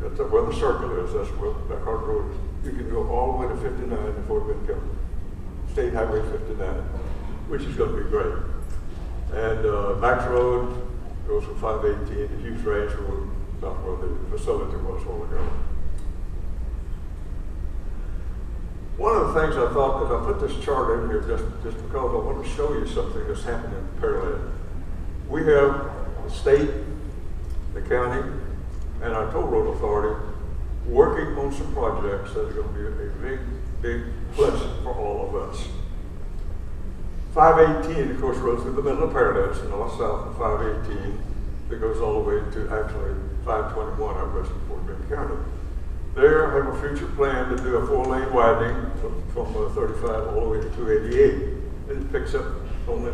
That's where the circle is, that's where McHard Road is. You can go all the way to 59 before we come State Highway 59, which is going to be great. And Max Road goes from 518 to Hughes Ranch Road, not where the facility was all ago. One of the things I thought, is I put this chart in here just because I want to show you something that's happening in Pearland. We have the state, the county, and our toll road authority working on some projects that are going to be a big, big plus for all of us. 518, of course, runs through the middle of Pearland, so north-south of 518, that goes all the way to actually 521 out west of Fort Bend County. There, I have a future plan to do a 4-lane widening from 35 all the way to 288. And it picks up on the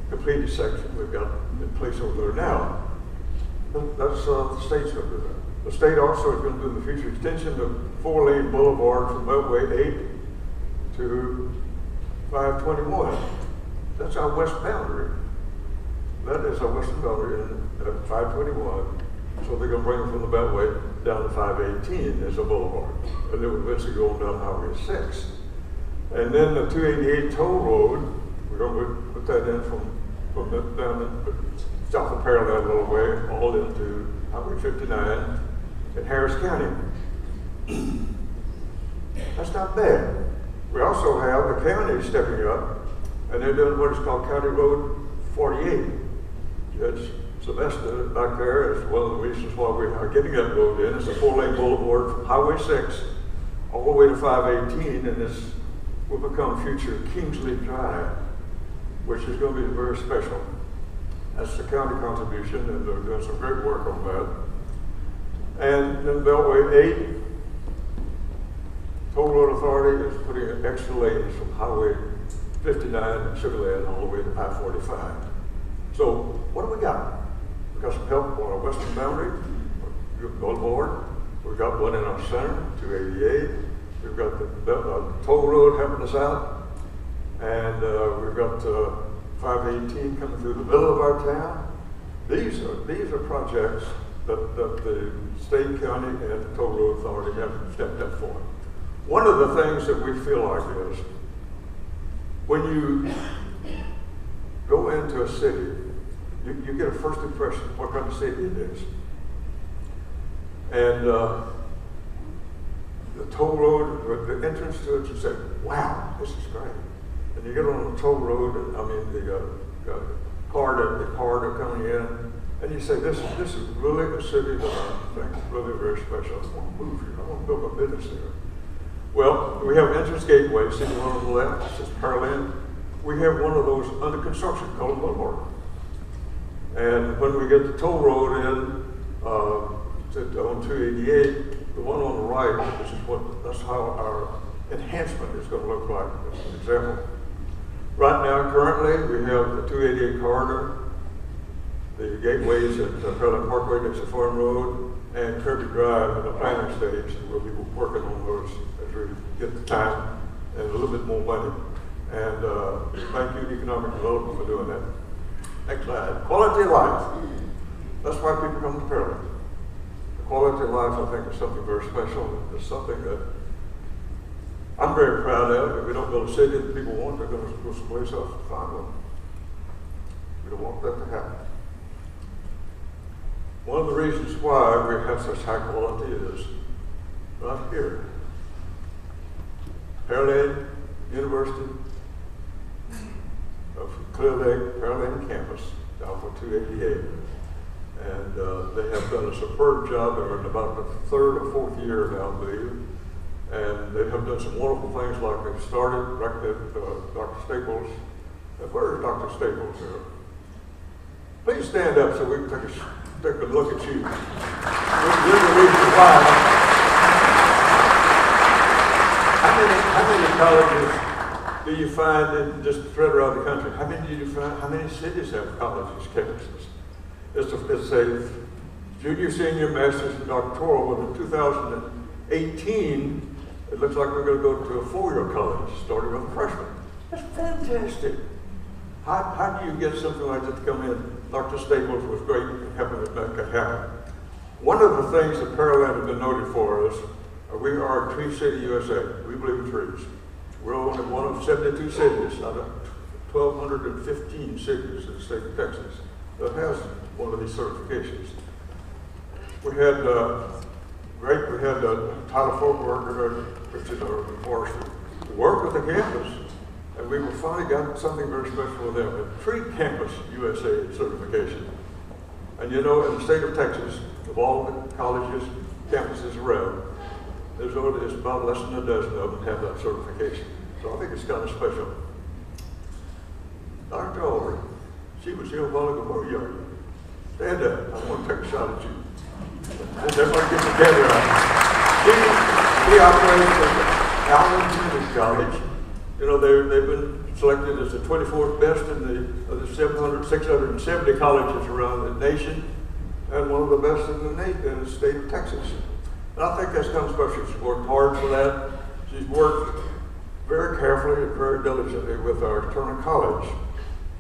completed section we've got in place over there now. That's the state's going to do that. The state also is going to do the future extension of 4-lane boulevard from Beltway 8 to 521. That's our west boundary. That is our western boundary at 521. So they're gonna bring them from the Beltway down to 518 as a boulevard. And then we're eventually going down Highway 6. And then the 288 toll road, we're gonna put that in from down south of Pearland a little way, all into Highway 59 in Harris County. That's not bad. We also have the county stepping up, and they're doing what is called County Road 48. Judge Sylvester back there is one of the reasons why we are getting that road in. It's a 4-lane boulevard from Highway 6 all the way to 518, and this will become future Kingsley Drive, which is going to be very special. That's the county contribution, and they're doing some great work on that. And then Beltway 8, Toll Road Authority is putting in extra lanes from Highway 59 and Sugar Land all the way to I-45. So what do we got? We got some help on our western boundary, Boulevard. We've got one in our center, 288. We've got the toll road helping us out. And we've got 518 coming through the middle of our town. These are projects that the state, county, and the Toll Road Authority have stepped up for. One of the things that we feel like is, when you go into a city, you get a first impression of what kind of city it is. And the toll road, the entrance to it, you say, wow, this is great. And you get on the toll road, and the car coming in, and you say, this is really a city that I think is really very special. I want to move here. I want to build my business here. Well, we have entrance gateway, see the one on the left, this is Pearland. We have one of those under construction called Boulevard. And when we get the toll road in on 288, the one on the right, that's how our enhancement is going to look like, as an example. Right now, currently, we have the 288 corridor, the gateways at Pearland Parkway, next to Farm Road, and Kirby Drive in the planning stage. We'll be working on those as we get the time and a little bit more money. And thank you to Economic Development for doing that. Next slide. Quality of life. That's why people come to Pearland. The quality of life, I think, is something very special. It's something that I'm very proud of. If we don't build a city that people want, they're going to go someplace else to find one. We don't want that to happen. One of the reasons why we have such high quality is right here. Pearland University of Clear Lake, Pearland campus, down for 288. And they have done a superb job. They're in about the 3rd or 4th year now, I believe. And they have done some wonderful things, like they've started, like Dr. Staples. Where is Dr. Staples here? Please stand up so we can take a look at you. You're the reason why. How many colleges do you find in just spread around the country? How many do you find? How many cities have colleges, campuses? It's a junior, senior, master's, and doctoral. But in 2018, it looks like we're going to go to a 4-year college, starting with a freshman. That's fantastic. How do you get something like that to come in? Dr. Staples was great in helping us make that happen. One of the things that Pearland has been noted for is we are a tree city USA. We believe in trees. We're only one of 72 cities out of 1,215 cities in the state of Texas that has one of these certifications. We had Tyler Folkworker, which is our forester, to work with the campus. And we finally got something very special with them, a Tree Campus USA certification. And you know, in the state of Texas, of all the colleges, campuses around, there's about less than a dozen of them have that certification. So I think it's kind of special. Dr. Ulrich, she was here a while ago. Where are you? Stand up. I want to take a shot at you. Everybody get together. She operates at Allen Community College. You know, they've been selected as the 24th best of the 670 colleges around the nation, and one of the best in the state of Texas. And I think that's kind of special. She's worked hard for that. She's worked very carefully and very diligently with our Turner College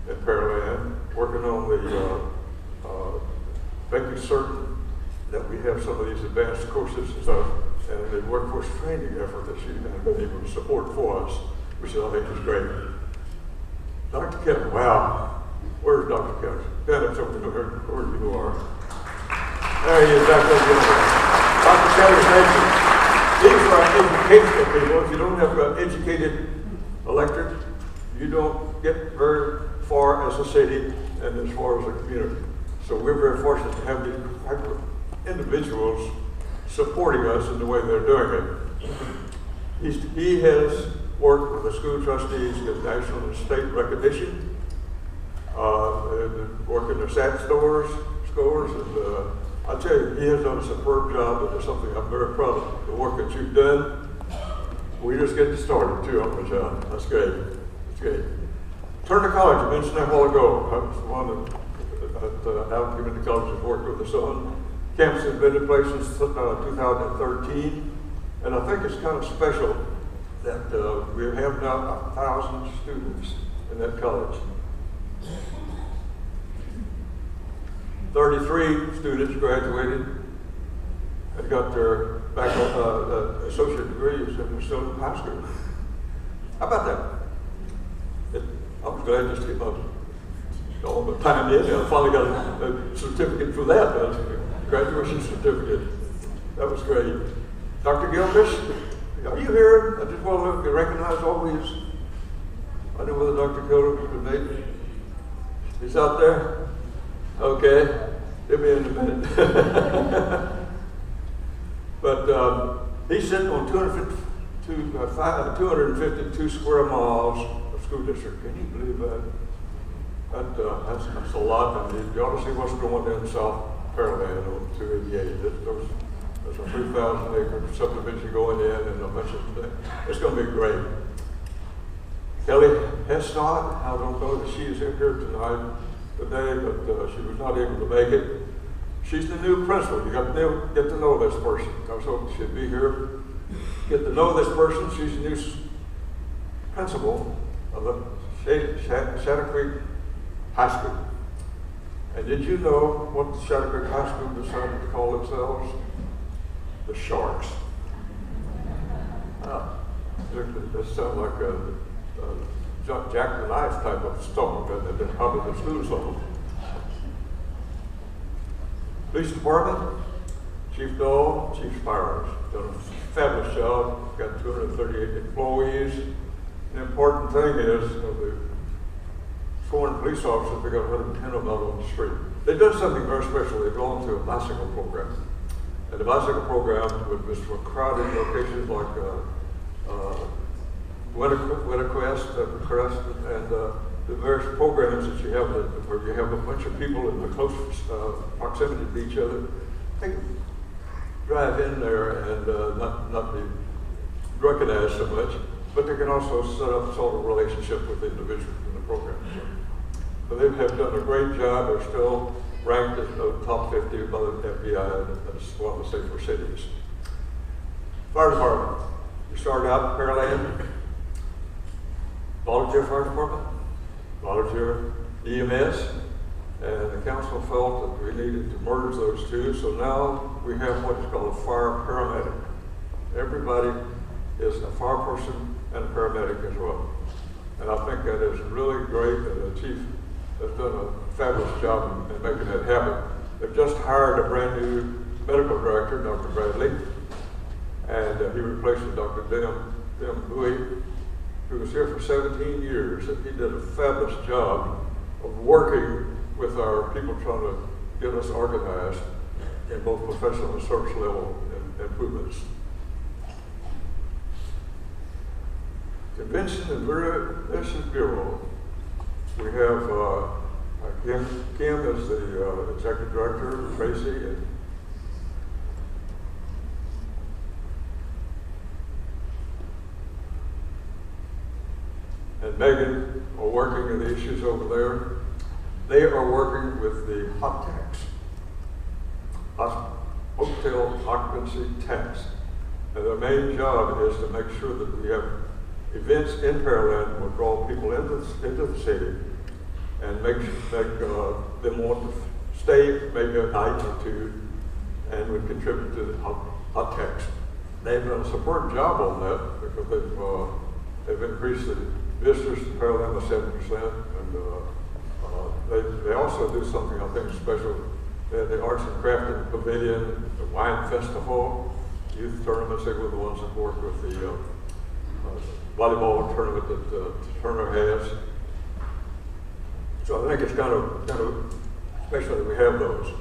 at Pearland, working on making certain that we have some of these advanced courses and stuff, and the workforce training effort that she has been able to support for us, which I think is great. Dr. Kevin, wow, where's Dr. Kevin? Stand up so we know where you are. There he is, Dr. Kevin's nation. These are educational people. If you don't have an educated electorate, you don't get very far as a city and as far as a community. So we're very fortunate to have these type of individuals supporting us in the way they're doing it. He has worked with the school trustees, get national and state recognition, worked in the SAT scores, and I tell you, he has done a superb job, and it's something I'm very proud of. The work that you've done, we just getting started too, Uncle John. That's great. That's great. Turner College, I mentioned that a while ago. I was the one at Allen Community College has worked with us on. Campus has been in place since 2013, and I think it's kind of special that we have now 1,000 students in that college. 33 students graduated and got their associate degrees and they're still in high school. How about that? I was glad just to get all the time in. I finally got a certificate for that, a graduation certificate. That was great. Dr. Gilchrist, are you here? I just want to recognize all these. I know whether Dr. Gilchrist could make it. He's out there. Okay, he'll be in a minute. But he's sitting on 252 square miles of school district. Can you believe that? That's a lot. I mean, you ought to see what's going down in South Pearland on 288. There's a 3,000 acre subdivision going in and a bunch of things. It's going to be great. Kelly Hesnod, I don't know that she is in here today, but she was not able to make it. She's the new principal. You got to get to know this person. I was hoping she'd be here. Get to know this person. She's the new principal of the Shadow Creek High School. And did you know what the Shadow Creek High School decided to call themselves? The Sharks. That sounds like a Jack the Knife type of song that they've been out of the school song. Police Department, Chief Dole, Chief Spires, done a fabulous job. Got 238 employees. The important thing is, the sworn police officers, we got 110 of them out on the street. They've done something very special. They've gone to a bicycle program. And the bicycle program was for crowded locations like Winterquest, Crest, and the various programs that you have where you have a bunch of people in the close proximity to each other. They can drive in there and not be recognized so much, but they can also set up sort of relationship with the individuals in the program. So they have done a great job. They're still ranked as the top 50 by the FBI, and that's one of the safer cities. Fire Department. We started out in Pearland. Volunteer Fire Department, volunteer EMS, and the council felt that we needed to merge those two, so now we have what is called a fire paramedic. Everybody is a fire person and a paramedic as well. And I think that is really great, and the chief has done a fabulous job in making that happen. They've just hired a brand new medical director, Dr. Bradley, and he replaces Dr. Dem Bowie, who was here for 17 years, and he did a fabulous job of working with our people trying to get us organized in both professional and service level improvements. Convention and Visitation Bureau. We have Kim as the executive director, Tracy, and Megan are working on the issues over there. They are working with the hot tax, hotel occupancy tax. And their main job is to make sure that we have events in Pearland will draw people into the city and make them want to stay maybe a night or two and would contribute to the hot tax. They've done a superb job on that because they've increased the visitors to Pearland by 7%, and they also do something I think special. They have the Arts and Crafting Pavilion, the Wine Festival, youth tournaments. They were the ones that worked with the volleyball tournament that Turner has. So I think it's kind of special that we have those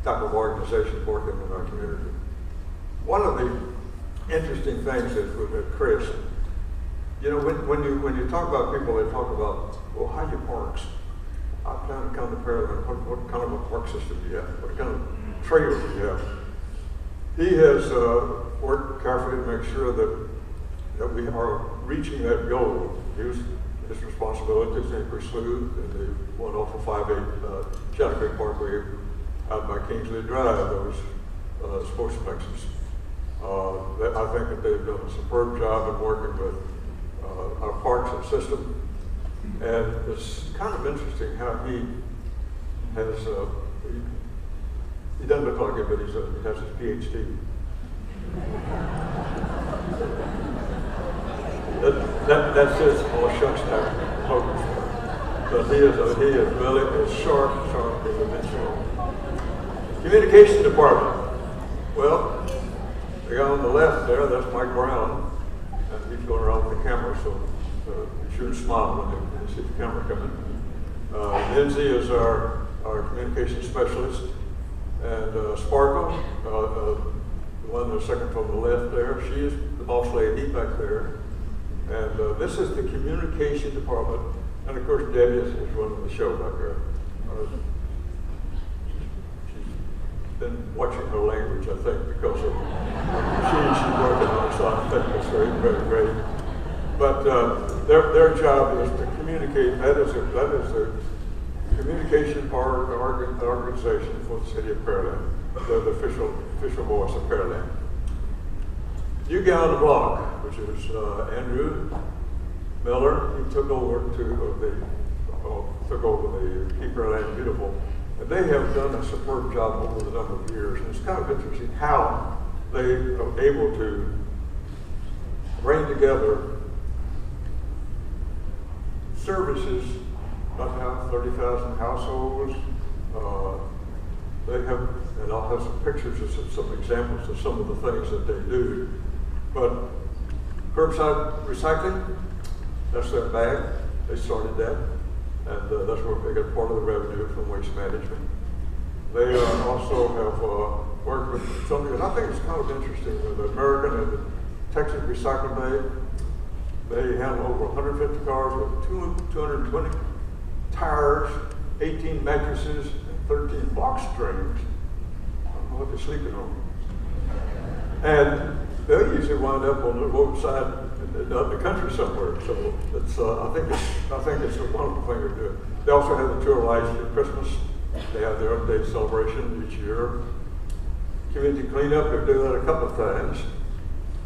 type of organizations working in our community. One of the interesting things is with Chris, you know, when you talk about people, they talk about, well, how do you parks? I plan to come to Pearland. What kind of a park system do you have? What kind of trailer do you have? He has worked carefully to make sure that we are reaching that goal. His responsibilities they pursued, and they went off of 5-8 Shadow Creek Parkway out by Kingsley Drive, those sports plexes. I think that they've done a superb job in working with our parks and system. And it's kind of interesting how he has, he doesn't look like it, but he has his PhD. That's his all shucks type focus. But he is really a sharp individual. Communication department. Well, the guy on the left there, that's Mike Brown, and he's going around with the camera, so you shouldn't smile when you see the camera coming. Lindsay is our communication specialist, and Sparkle, the one that's second from the left there, she is the boss lady back there. And this is the communication department, and of course Debbie is running the show back there. Been watching her language, I think, because of she's working on, so I think it's very great. But their job is to communicate. That is the communication part of the organization for the city of Pearland. They're the official voice of Pearland. New guy on the block, which is Andrew Miller. He took over the Keep Pearland Beautiful. And they have done a superb job over the number of years. And it's kind of interesting how they are able to bring together services, about now 30,000 households. They have, and I'll have some pictures of some examples of some of the things that they do. But curbside recycling, that's their bag. They started that. And that's where they get part of the revenue from waste management. They also have worked with something that I think is kind of interesting with the American and the Texas Recycle Bay. They handle over 150 cars with 220 tires, 18 mattresses, and 13 box springs. I don't know what they're sleeping on. And they usually wind up on the roadside in the country somewhere. So it's, I think it's a wonderful thing to do. They also have the Tour Lights for Christmas. They have their Earth Day celebration each year. Community cleanup, they do that a couple of times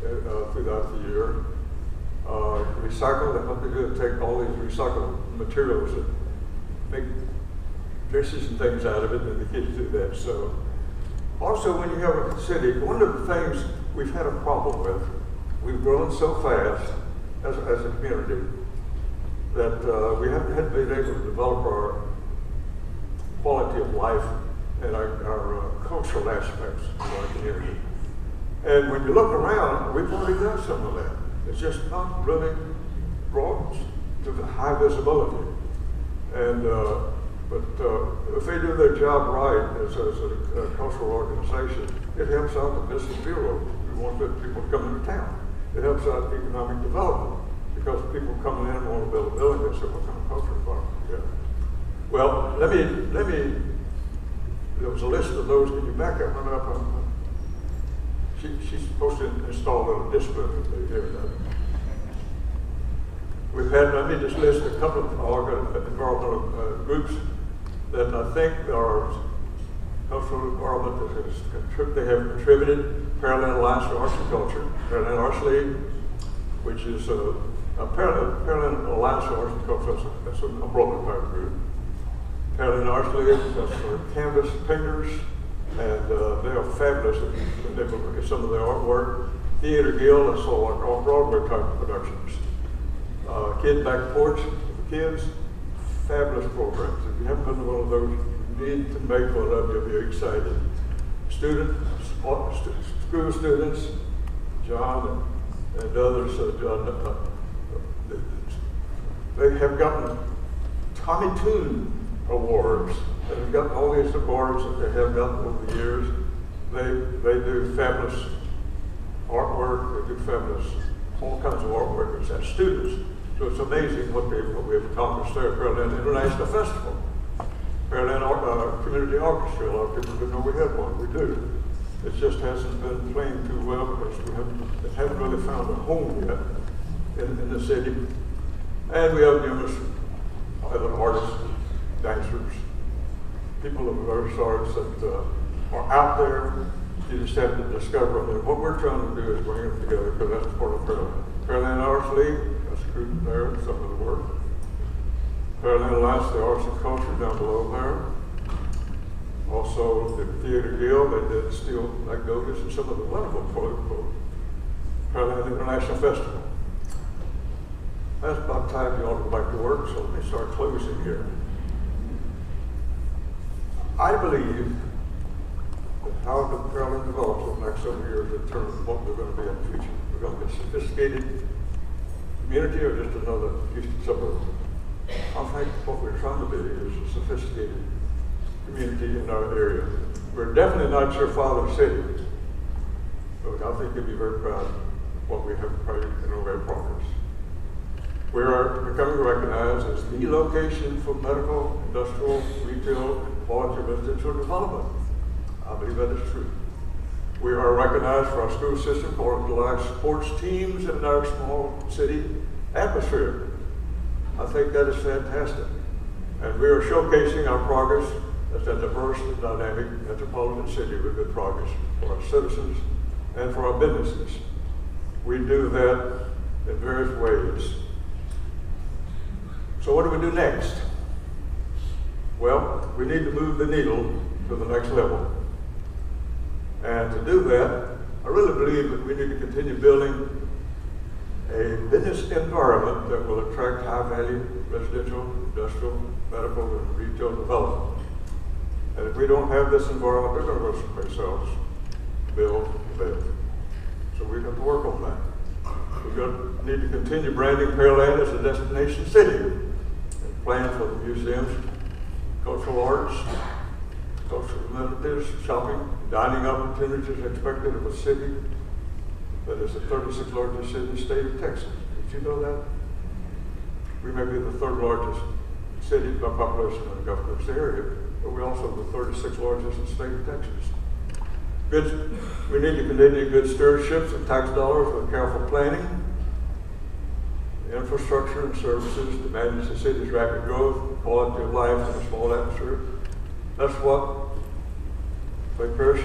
throughout the year. Recycle, what they do is take all these recycled materials and make dresses and things out of it, and the kids do that. So, also when you have a city, one of the things we've had a problem with, we've grown so fast as a community that we haven't been able to develop our quality of life and our cultural aspects of our community. And when you look around, we've already done some of that. It's just not really brought to the high visibility. And but if they do their job right as a cultural organization, it helps out the business bureau. We want people to come into town. It helps out economic development because people coming in want to build a building. They say, what kind of culture environment do you have? Well, let me. There was a list of those. Can you back up? She's supposed to install a little discipline here. We've had. Let me just list a couple of environmental groups that I think are cultural environment that they have contributed. Pearland Alliance for Arts and Culture, Pearland Arts League, which is Pearland Alliance for Arts and Culture. That's an umbrella type group. Pearland Arts League, that's for canvas painters. and they are fabulous. If you look at some of their artwork. Theater Guild, that's all like off-Broadway type of productions. Kid Back Porch for kids, fabulous programs. If you haven't been to one of those, you need to make one of them. You'll be excited. School students, John and others, they have gotten Tommy Toon awards, and they've gotten all these awards that they have gotten over the years. They do fabulous artwork, they do fabulous, all kinds of artwork as students. So it's amazing what we have accomplished there at Pearland International Festival. Pearland Community Orchestra, a lot of people didn't know we had one, we do. It just hasn't been playing too well because it haven't really found a home yet in the city. And we have numerous other artists, dancers, people of various arts that are out there. You just have to discover them. And what we're trying to do is bring them together because that's part of Pearland. Pearland Arts League, that's included there, some of the work. Pearland Alliance, the Arts and Culture down below there. Also, the Theater Guild, they did Steel Magnolias and some of the wonderful Pearland International Festival. That's about time you ought to go back to work, so let me start closing here. I believe that how the Pearland develops over the next several years in terms of what we're going to be in the future. We're going to be a sophisticated community or just another Houston suburb. I think what we're trying to be is a sophisticated community in our area. We're definitely not your father's city, but I think you'll be very proud of what we have made in our way of progress. We are becoming recognized as the location for medical, industrial, retail, and quality residential development. I believe that is true. We are recognized for our school system, for our live sports teams, and our small city atmosphere. I think that is fantastic. And we are showcasing our progress as a diverse and dynamic metropolitan city with good progress for our citizens and for our businesses. We do that in various ways. So what do we do next? Well, we need to move the needle to the next level. And to do that, I really believe that we need to continue building a business environment that will attract high-value residential, industrial, medical, and retail development. And if we don't have this environment, they're going to go someplace else, build, live. So we have to work on that. We need to continue branding Pearland as a destination city and plan for the museums, cultural arts, cultural amenities, shopping, dining opportunities expected of a city that is the 36th largest city in the state of Texas. Did you know that? We may be the third largest city by population in the Gulf Coast area, but we're also the 36th largest in the state of Texas. We need to continue good stewardships of tax dollars with careful planning, infrastructure and services to manage the city's rapid growth, quality of life in a small atmosphere. That's what the Parish,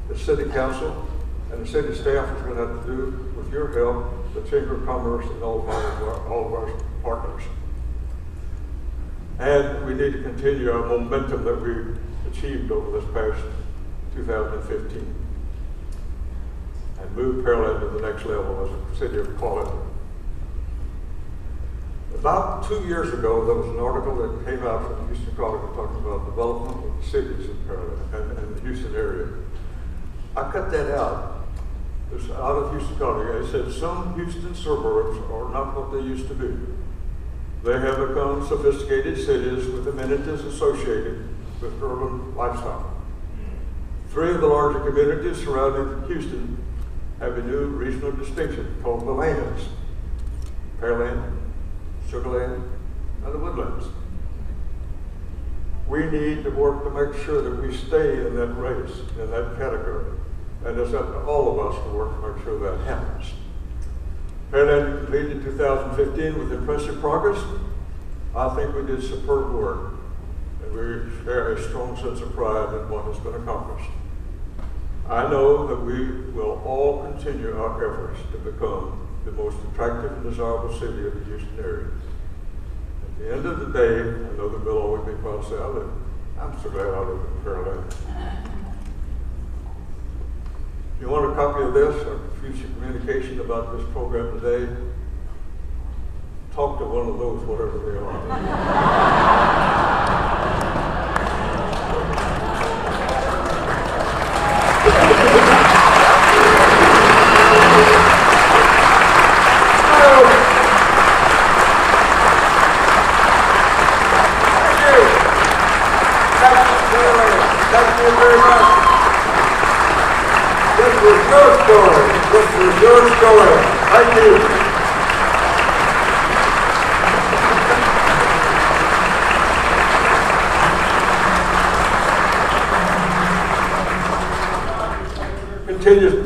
the City Council, and the city staff is going to have to do with your help, the Chamber of Commerce, and all of our partners. And we need to continue our momentum that we achieved over this past 2015 and move Pearland to the next level as a city of quality. About 2 years ago, there was an article that came out from the Houston Chronicle talking about development of the cities in Pearland and the Houston area. I cut that out. It's out of Houston Chronicle. It said some Houston suburbs are not what they used to be. They have become sophisticated cities with amenities associated with urban lifestyle. 3 of the larger communities surrounding Houston have a new regional distinction called the lands: Pearland, Sugarland, and the Woodlands. We need to work to make sure that we stay in that race, in that category. And it's up to all of us to work to make sure that happens. Pearland completed 2015 with impressive progress. I think we did superb work, and we share a strong sense of pride in what has been accomplished. I know that we will all continue our efforts to become the most attractive and desirable city of the Houston area. At the end of the day, I know that we'll always be proud to say, I'm so glad I live in Pearland. you want a copy of this or future communication about this program today, talk to one of those, whatever they are. Thank you very much. This was your story. This was your story. Thank you. Continuous